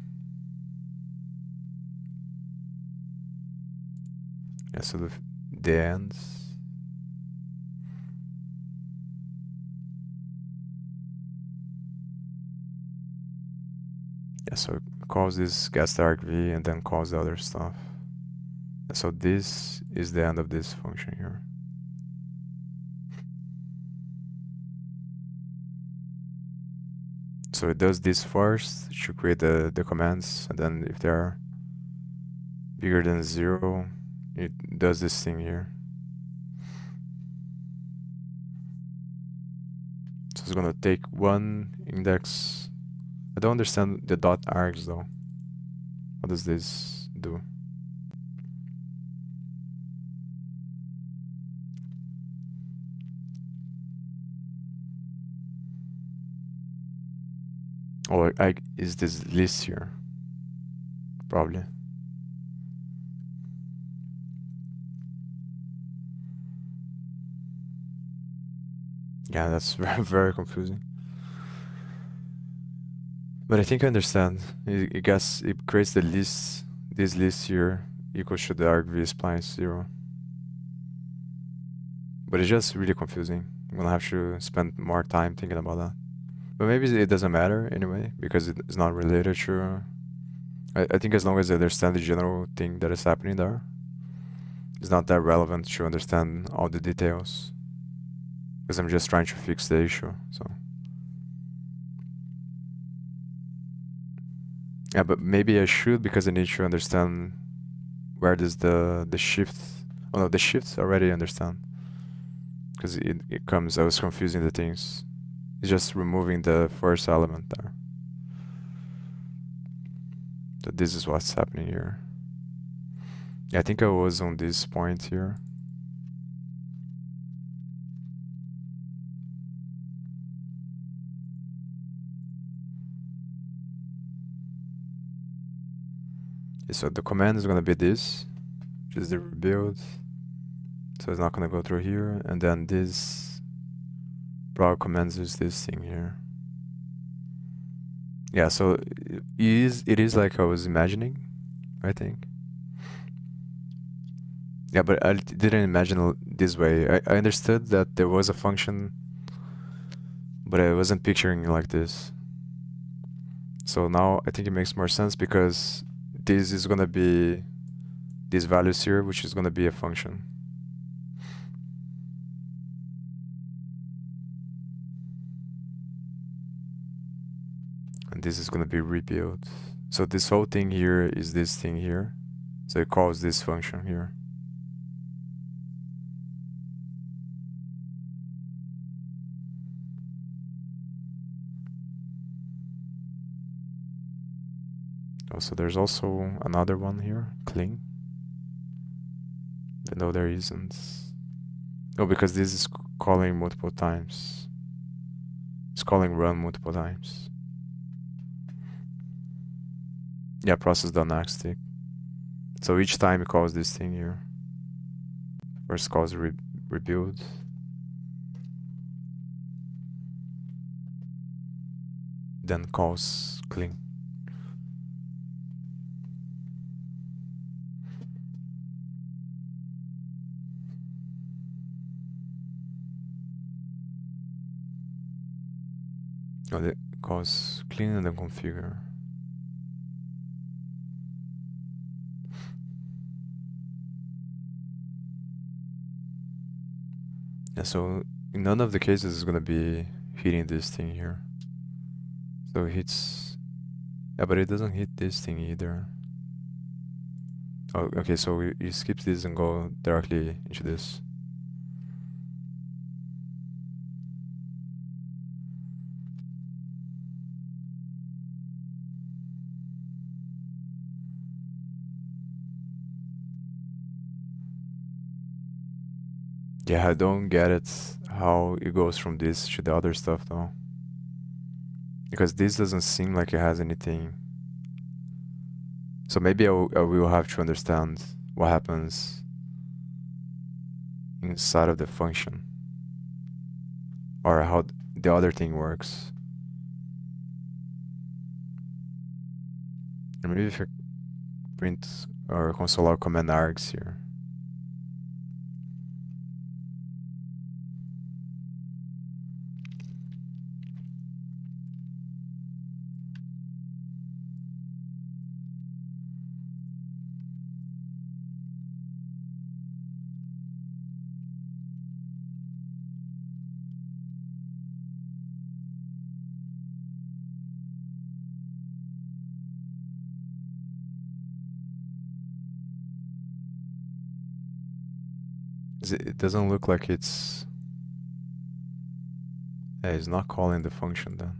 Yeah, so the ends. Yeah, so it calls this gets the argv and then calls the other stuff. And so this is the end of this function here. So it does this first to create the commands, and then if they are bigger than 0, it does this thing here. So it's gonna take one index. I don't understand the dot args though. What does this do? Oh, is this list here? Probably. Yeah, that's very confusing. But I think I understand. I guess it creates the list, this list here equals to the argv splice 0. But it's just really confusing. I'm gonna have to spend more time thinking about that. But maybe it doesn't matter anyway, because it's not related to... I think as long as I understand the general thing that is happening there, it's not that relevant to understand all the details. Because I'm just trying to fix the issue, so... Yeah, but maybe I should, because I need to understand where does the shift... Oh no, the shifts I already understand. Because it comes, I was confusing the things. It's just removing the first element there. So this is what's happening here. Yeah, I think I was on this point here. Okay, so the command is gonna be this, which is the rebuild. So it's not gonna go through here, and then this broad commands is this thing here. Yeah, so it is like I was imagining, I think. Yeah, but I didn't imagine this way. I understood that there was a function, but I wasn't picturing it like this. So now I think it makes more sense, because this is gonna be these values here, which is gonna be a function. And this is gonna be rebuild. So this whole thing here is this thing here. So it calls this function here. Oh, so there's also another one here, clean. Even though there isn't. Oh, because this is calling multiple times. It's calling run multiple times. Yeah, process.next tick. So each time it calls this thing here. First calls rebuild. Then calls clean. Oh, it calls clean and then configure. Yeah, so in none of the cases it's gonna be hitting this thing here. So it hits... Yeah, but it doesn't hit this thing either. Oh, okay, so you skip this and go directly into this. Yeah, I don't get it, how it goes from this to the other stuff though. Because this doesn't seem like it has anything. So maybe I will have to understand what happens inside of the function. Or how the other thing works. And maybe if I print or console log command args here. It doesn't look like it's... Yeah, it's not calling the function then.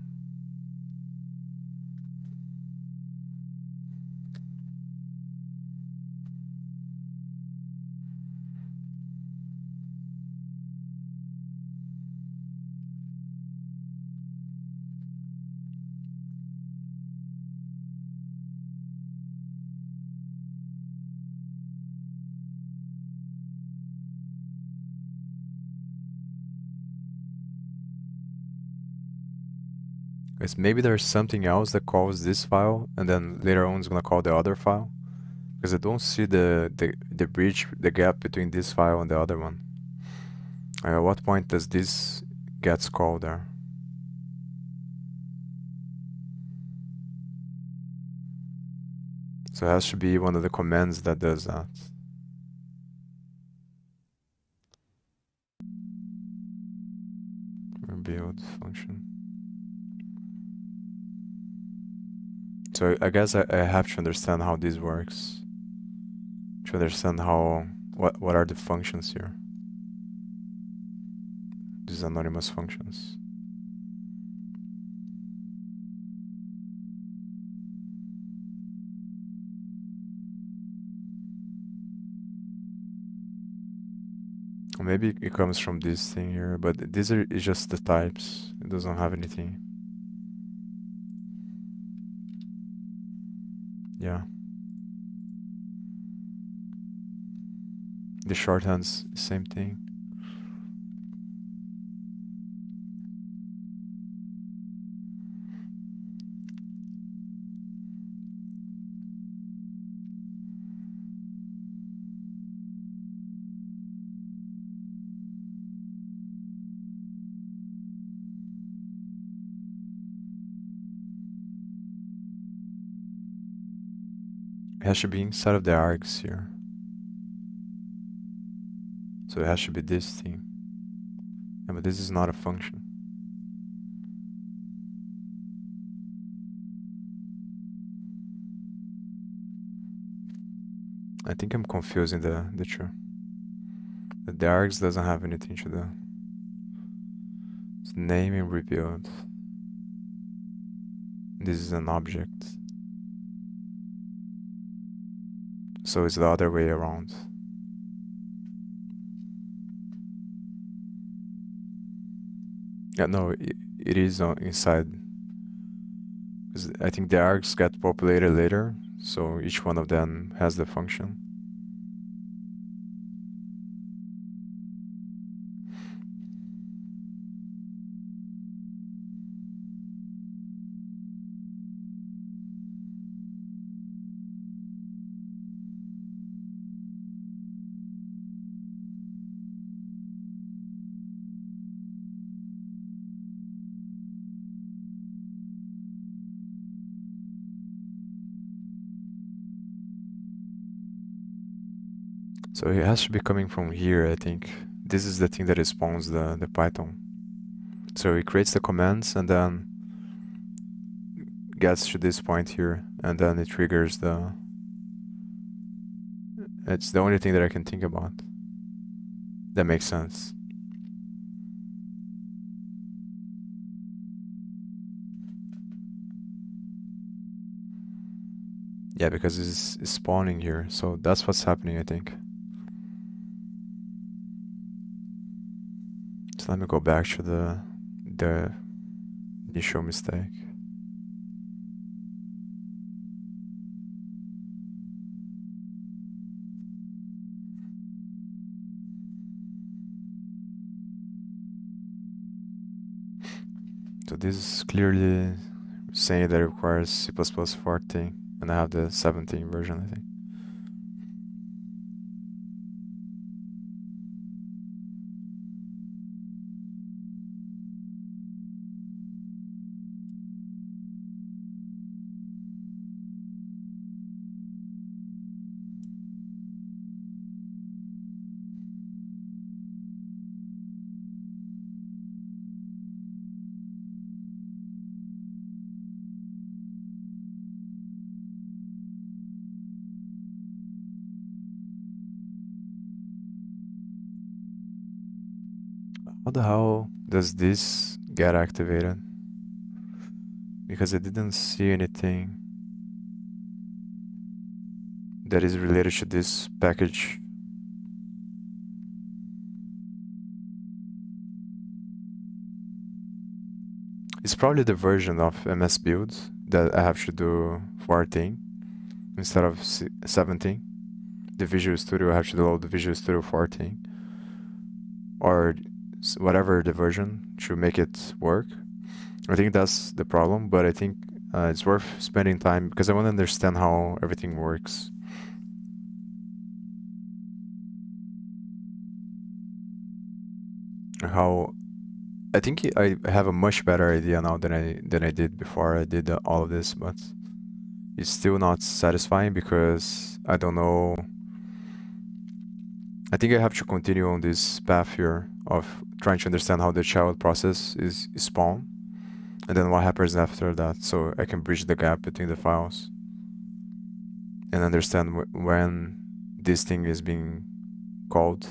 Is maybe there's something else that calls this file, and then later on it's gonna call the other file. Because I don't see the bridge, the gap between this file and the other one. At what point does this gets called there? So it has to be one of the commands that does that. Build function. So I guess I have to understand how this works. To understand how what are the functions here. These anonymous functions. Maybe it comes from this thing here, but these are just the types. It doesn't have anything. Yeah. The shorthand's same thing. It has to be inside of the args here. So it has to be this thing. Yeah, but this is not a function. I think I'm confusing the two. The args doesn't have anything to do. It's name and rebuild. This is an object. So it's the other way around. Yeah, no, it is inside. I think the args get populated later, so each one of them has the function. So it has to be coming from here, I think. This is the thing that spawns the Python. So it creates the commands and then gets to this point here, and then it triggers the... It's the only thing that I can think about. That makes sense. Yeah, because it's spawning here, so that's what's happening, I think. So let me go back to the initial mistake. So this is clearly saying that it requires C++ 14, and I have the 17 version, I think. How the hell does this get activated? Because I didn't see anything that is related to this package. It's probably the version of MSBuild that I have to do 14 instead of 17. The Visual Studio, I have to load the Visual Studio 14. Or whatever the version to make it work. I think that's the problem, but I think it's worth spending time because I want to understand how everything works. How I think I have a much better idea now than I did before I did all of this, but it's still not satisfying because I don't know. I think I have to continue on this path here of trying to understand how the child process is spawned, and then what happens after that, so I can bridge the gap between the files and understand when this thing is being called.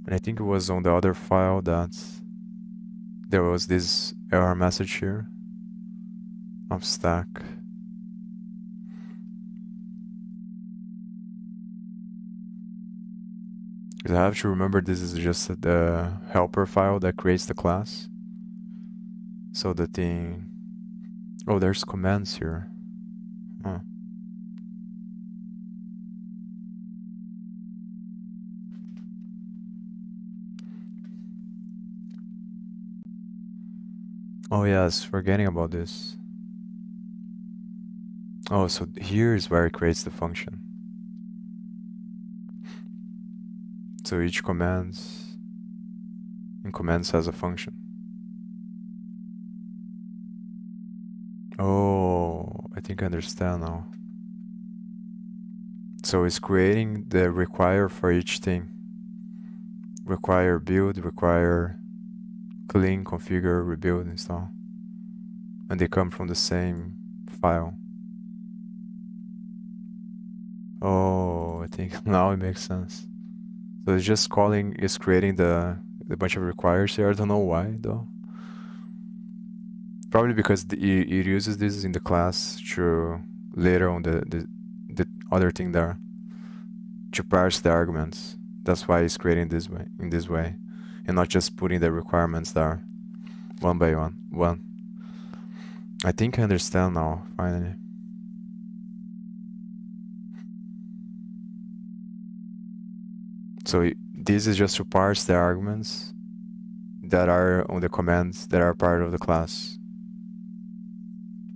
And I think it was on the other file that there was this error message here of stack. Because I have to remember this is just the helper file that creates the class. So the thing... Oh, there's commands here. Huh. Oh yes, forgetting about this. Oh, so here is where it creates the function. So each commands has a function. Oh, I think I understand now. So it's creating the require for each thing. Require build, require clean, configure, rebuild, install. And they come from the same file. Oh, I think now it makes sense. So it's just calling, it's creating the bunch of requires here. I don't know why though. Probably because it uses this in the class to later on the other thing there to parse the arguments. That's why it's creating this way, in this way, and not just putting the requirements there one by one. I think I understand now, finally. So this is just to parse the arguments that are on the commands that are part of the class.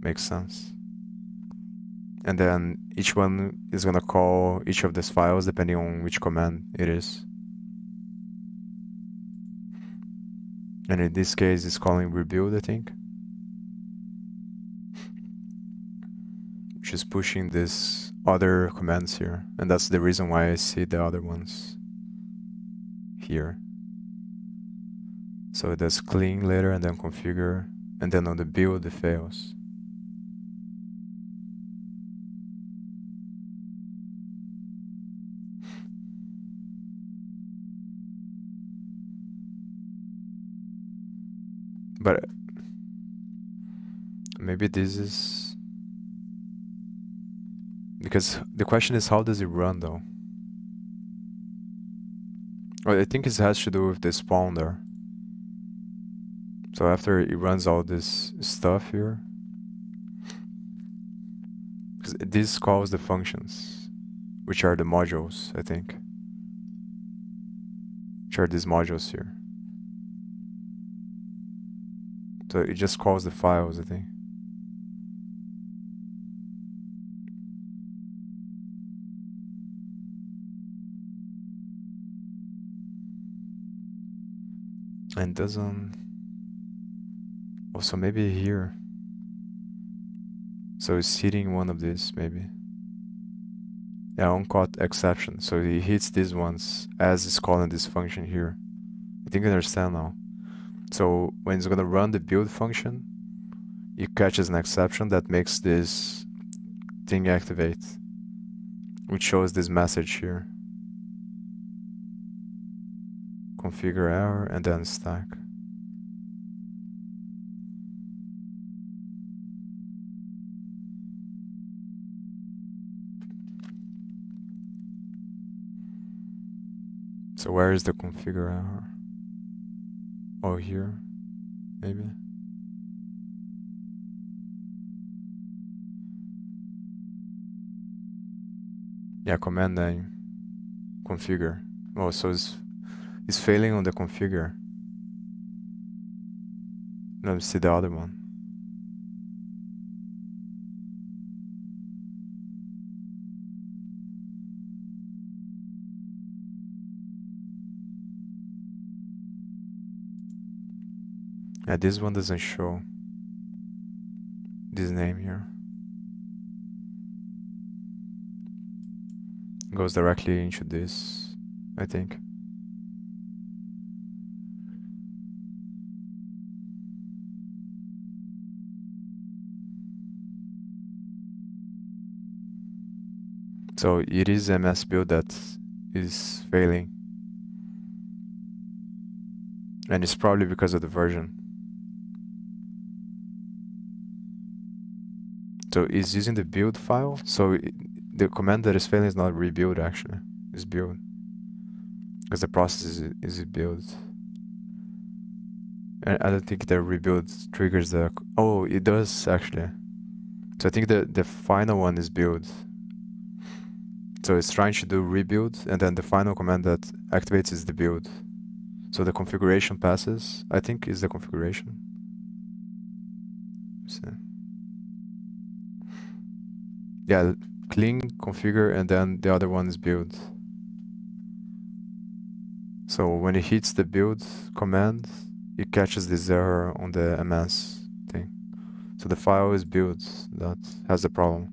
Makes sense. And then each one is gonna call each of these files depending on which command it is. And in this case, it's calling rebuild, I think. Which is pushing these other commands here. And that's the reason why I see the other ones here. So it does clean later and then configure. And then on the build, it fails. But maybe this is... Because the question is, how does it run though? Well, I think it has to do with the spawn there. So after it runs all this stuff here, because this calls the functions, which are the modules, I think. Which are these modules here. So it just calls the files, I think. And doesn't... Also maybe here. So it's hitting one of these, maybe. Yeah, on-caught exception. So he hits these ones as it's calling this function here. I think I understand now. So when it's gonna run the build function, it catches an exception that makes this thing activate, which shows this message here. Configure error and then stack. So where is the configure error? or here, maybe. Yeah, command name, configure. Oh, so it's failing on the configure. Let me see the other one. Yeah, this one doesn't show this name here. Goes directly into this, I think. So it is MSBuild that is failing. And it's probably because of the version. So it's using the build file. So the command that is failing is not rebuild actually, it's build. Because the process is build. And I don't think the rebuild triggers the... Oh, it does actually. So I think the final one is build. So it's trying to do rebuild, and then the final command that activates is the build. So the configuration passes, I think is the configuration. Let's see. Yeah, clean, configure, and then the other one is build. So when it hits the build command, it catches this error on the MS thing. So the file is build that has the problem.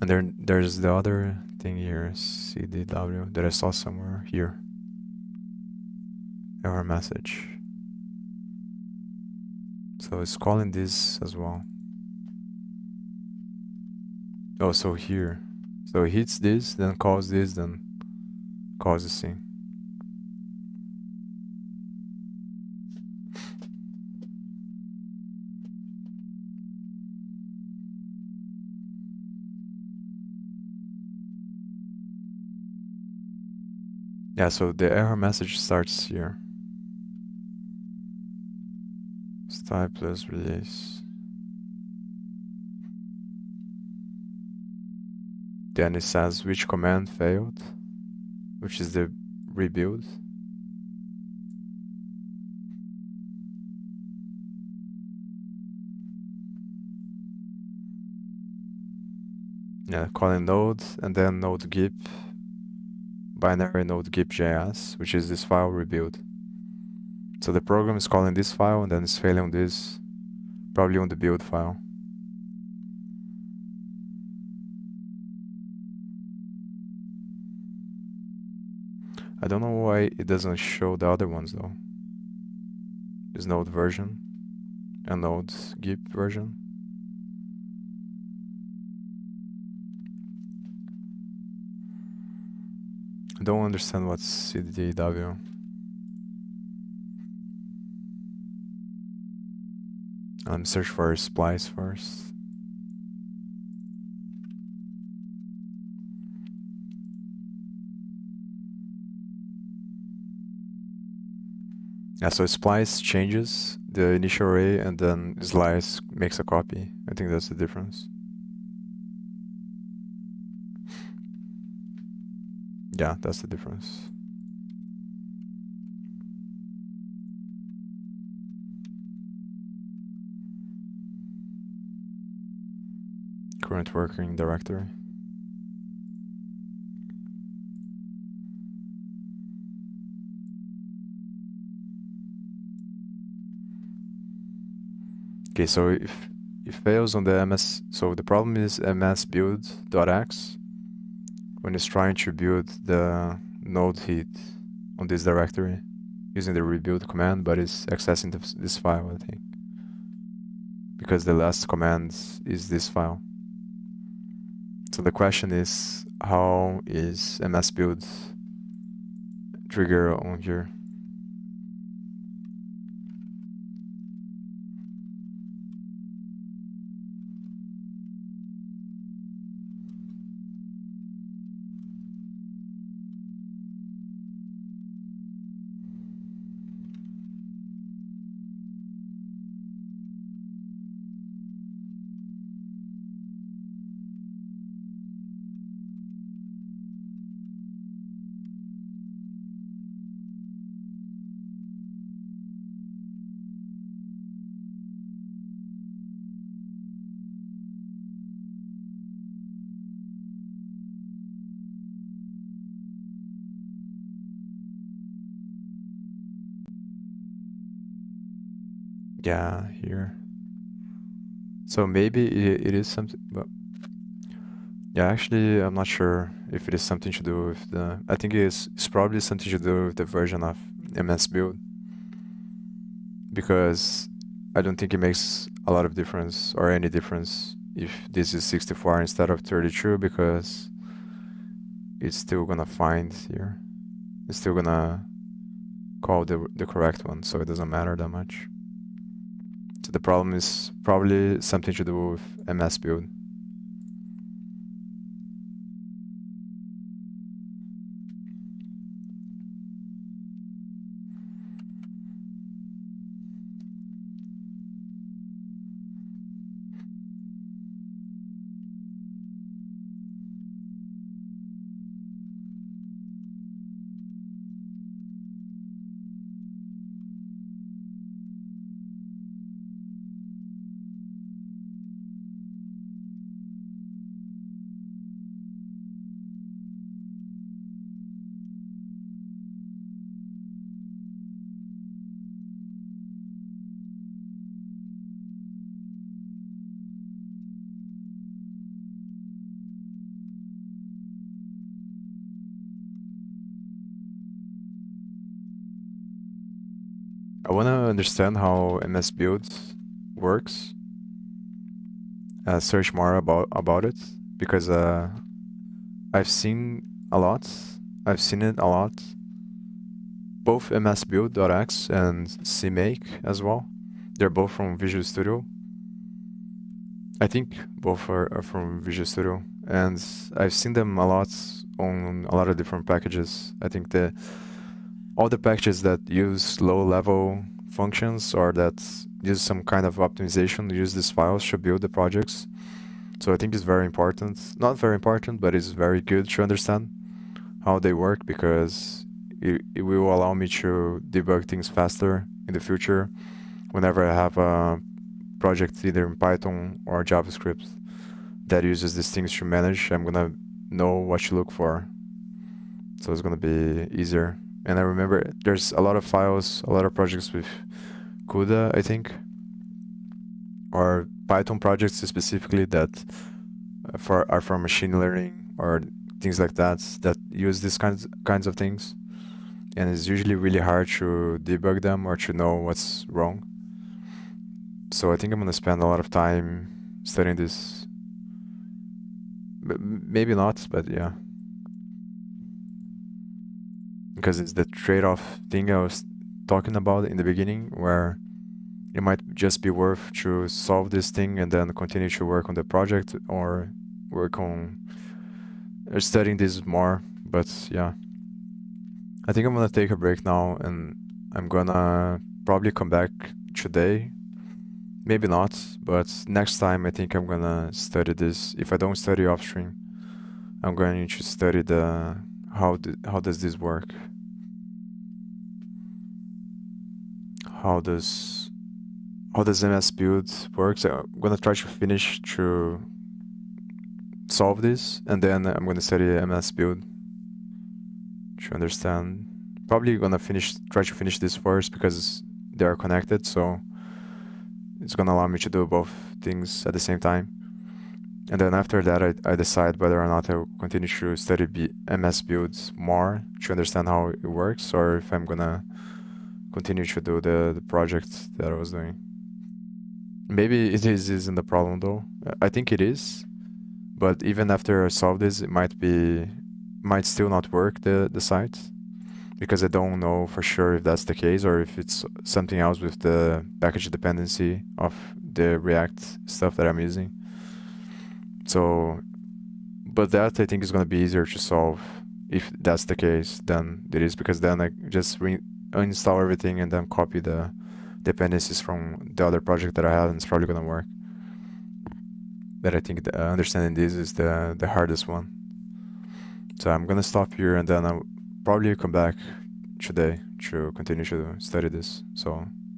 And there's the other thing here, CDW, that I saw somewhere here. Error message. So it's calling this as well. Oh, so here. So it hits this, then calls this, then calls this thing. Yeah, so the error message starts here. Style plus release. Then it says which command failed, which is the rebuild. Yeah, calling node and then Node-Gyp, binary Node-Gyp.js, which is this file rebuild. So the program is calling this file and then it's failing on this, probably on the build file. I don't know why it doesn't show the other ones though. Is Node version and Node-Gyp version. I don't understand what's CDW. Let me search for a splice first. Yeah, so splice changes the initial array and then slice makes a copy. I think that's the difference. Yeah, that's the difference. Current working directory. Okay, so if it fails on the MS, so the problem is MSBuild.exe when it's trying to build the node heat on this directory using the rebuild command, but it's accessing this file, I think, because the last command is this file. So the question is, how is MSBuild trigger on here? Yeah, here. So maybe it is something, but yeah, actually, I'm not sure if it is something to do with the. I think it's probably something to do with the version of MSBuild, because I don't think it makes a lot of difference or any difference if this is 64 instead of 32, because it's still gonna find here. It's still gonna call the correct one, so it doesn't matter that much. So the problem is probably something to do with MSBuild. I want to understand how MSBuild works. Search more about it, because I've seen a lot. I've seen it a lot. Both MSBuild.exe and CMake as well. They're both from Visual Studio. I think both are from Visual Studio, and I've seen them a lot on a lot of different packages. I think all the packages that use low-level functions or that use some kind of optimization use these files to build the projects. So I think it's very important. Not very important, but it's very good to understand how they work, because it will allow me to debug things faster in the future whenever I have a project either in Python or JavaScript that uses these things to manage. I'm gonna know what to look for, so it's gonna be easier. And I remember there's a lot of files, a lot of projects with CUDA, I think, or Python projects specifically that are for machine learning or things like that use these kinds of things, and it's usually really hard to debug them or to know what's wrong. So I think I'm gonna spend a lot of time studying this. Maybe not, but yeah. Because it's the trade-off thing I was talking about in the beginning, where it might just be worth to solve this thing and then continue to work on the project or work on studying this more. But yeah, I think I'm gonna take a break now, and I'm gonna probably come back today. Maybe not, but next time I think I'm gonna study this. If I don't study offstream, I'm going to study the how does this work? How does MSBuild works? I'm gonna try to finish to solve this, and then I'm gonna study MSBuild to understand. Probably gonna try to finish this first because they are connected, so it's gonna allow me to do both things at the same time. And then after that, I decide whether or not I will continue to study MSBuild more to understand how it works, or if I'm gonna continue to do the project that I was doing. Maybe it isn't the problem though. I think it is, but even after I solve this, it might still not work, the site, because I don't know for sure if that's the case or if it's something else with the package dependency of the React stuff that I'm using. So, but that I think is gonna be easier to solve if that's the case than it is, because then I just uninstall everything and then copy the dependencies from the other project that I have, and it's probably gonna work. But I think understanding this is the hardest one. So I'm gonna stop here, and then I'll probably come back today to continue to study this. So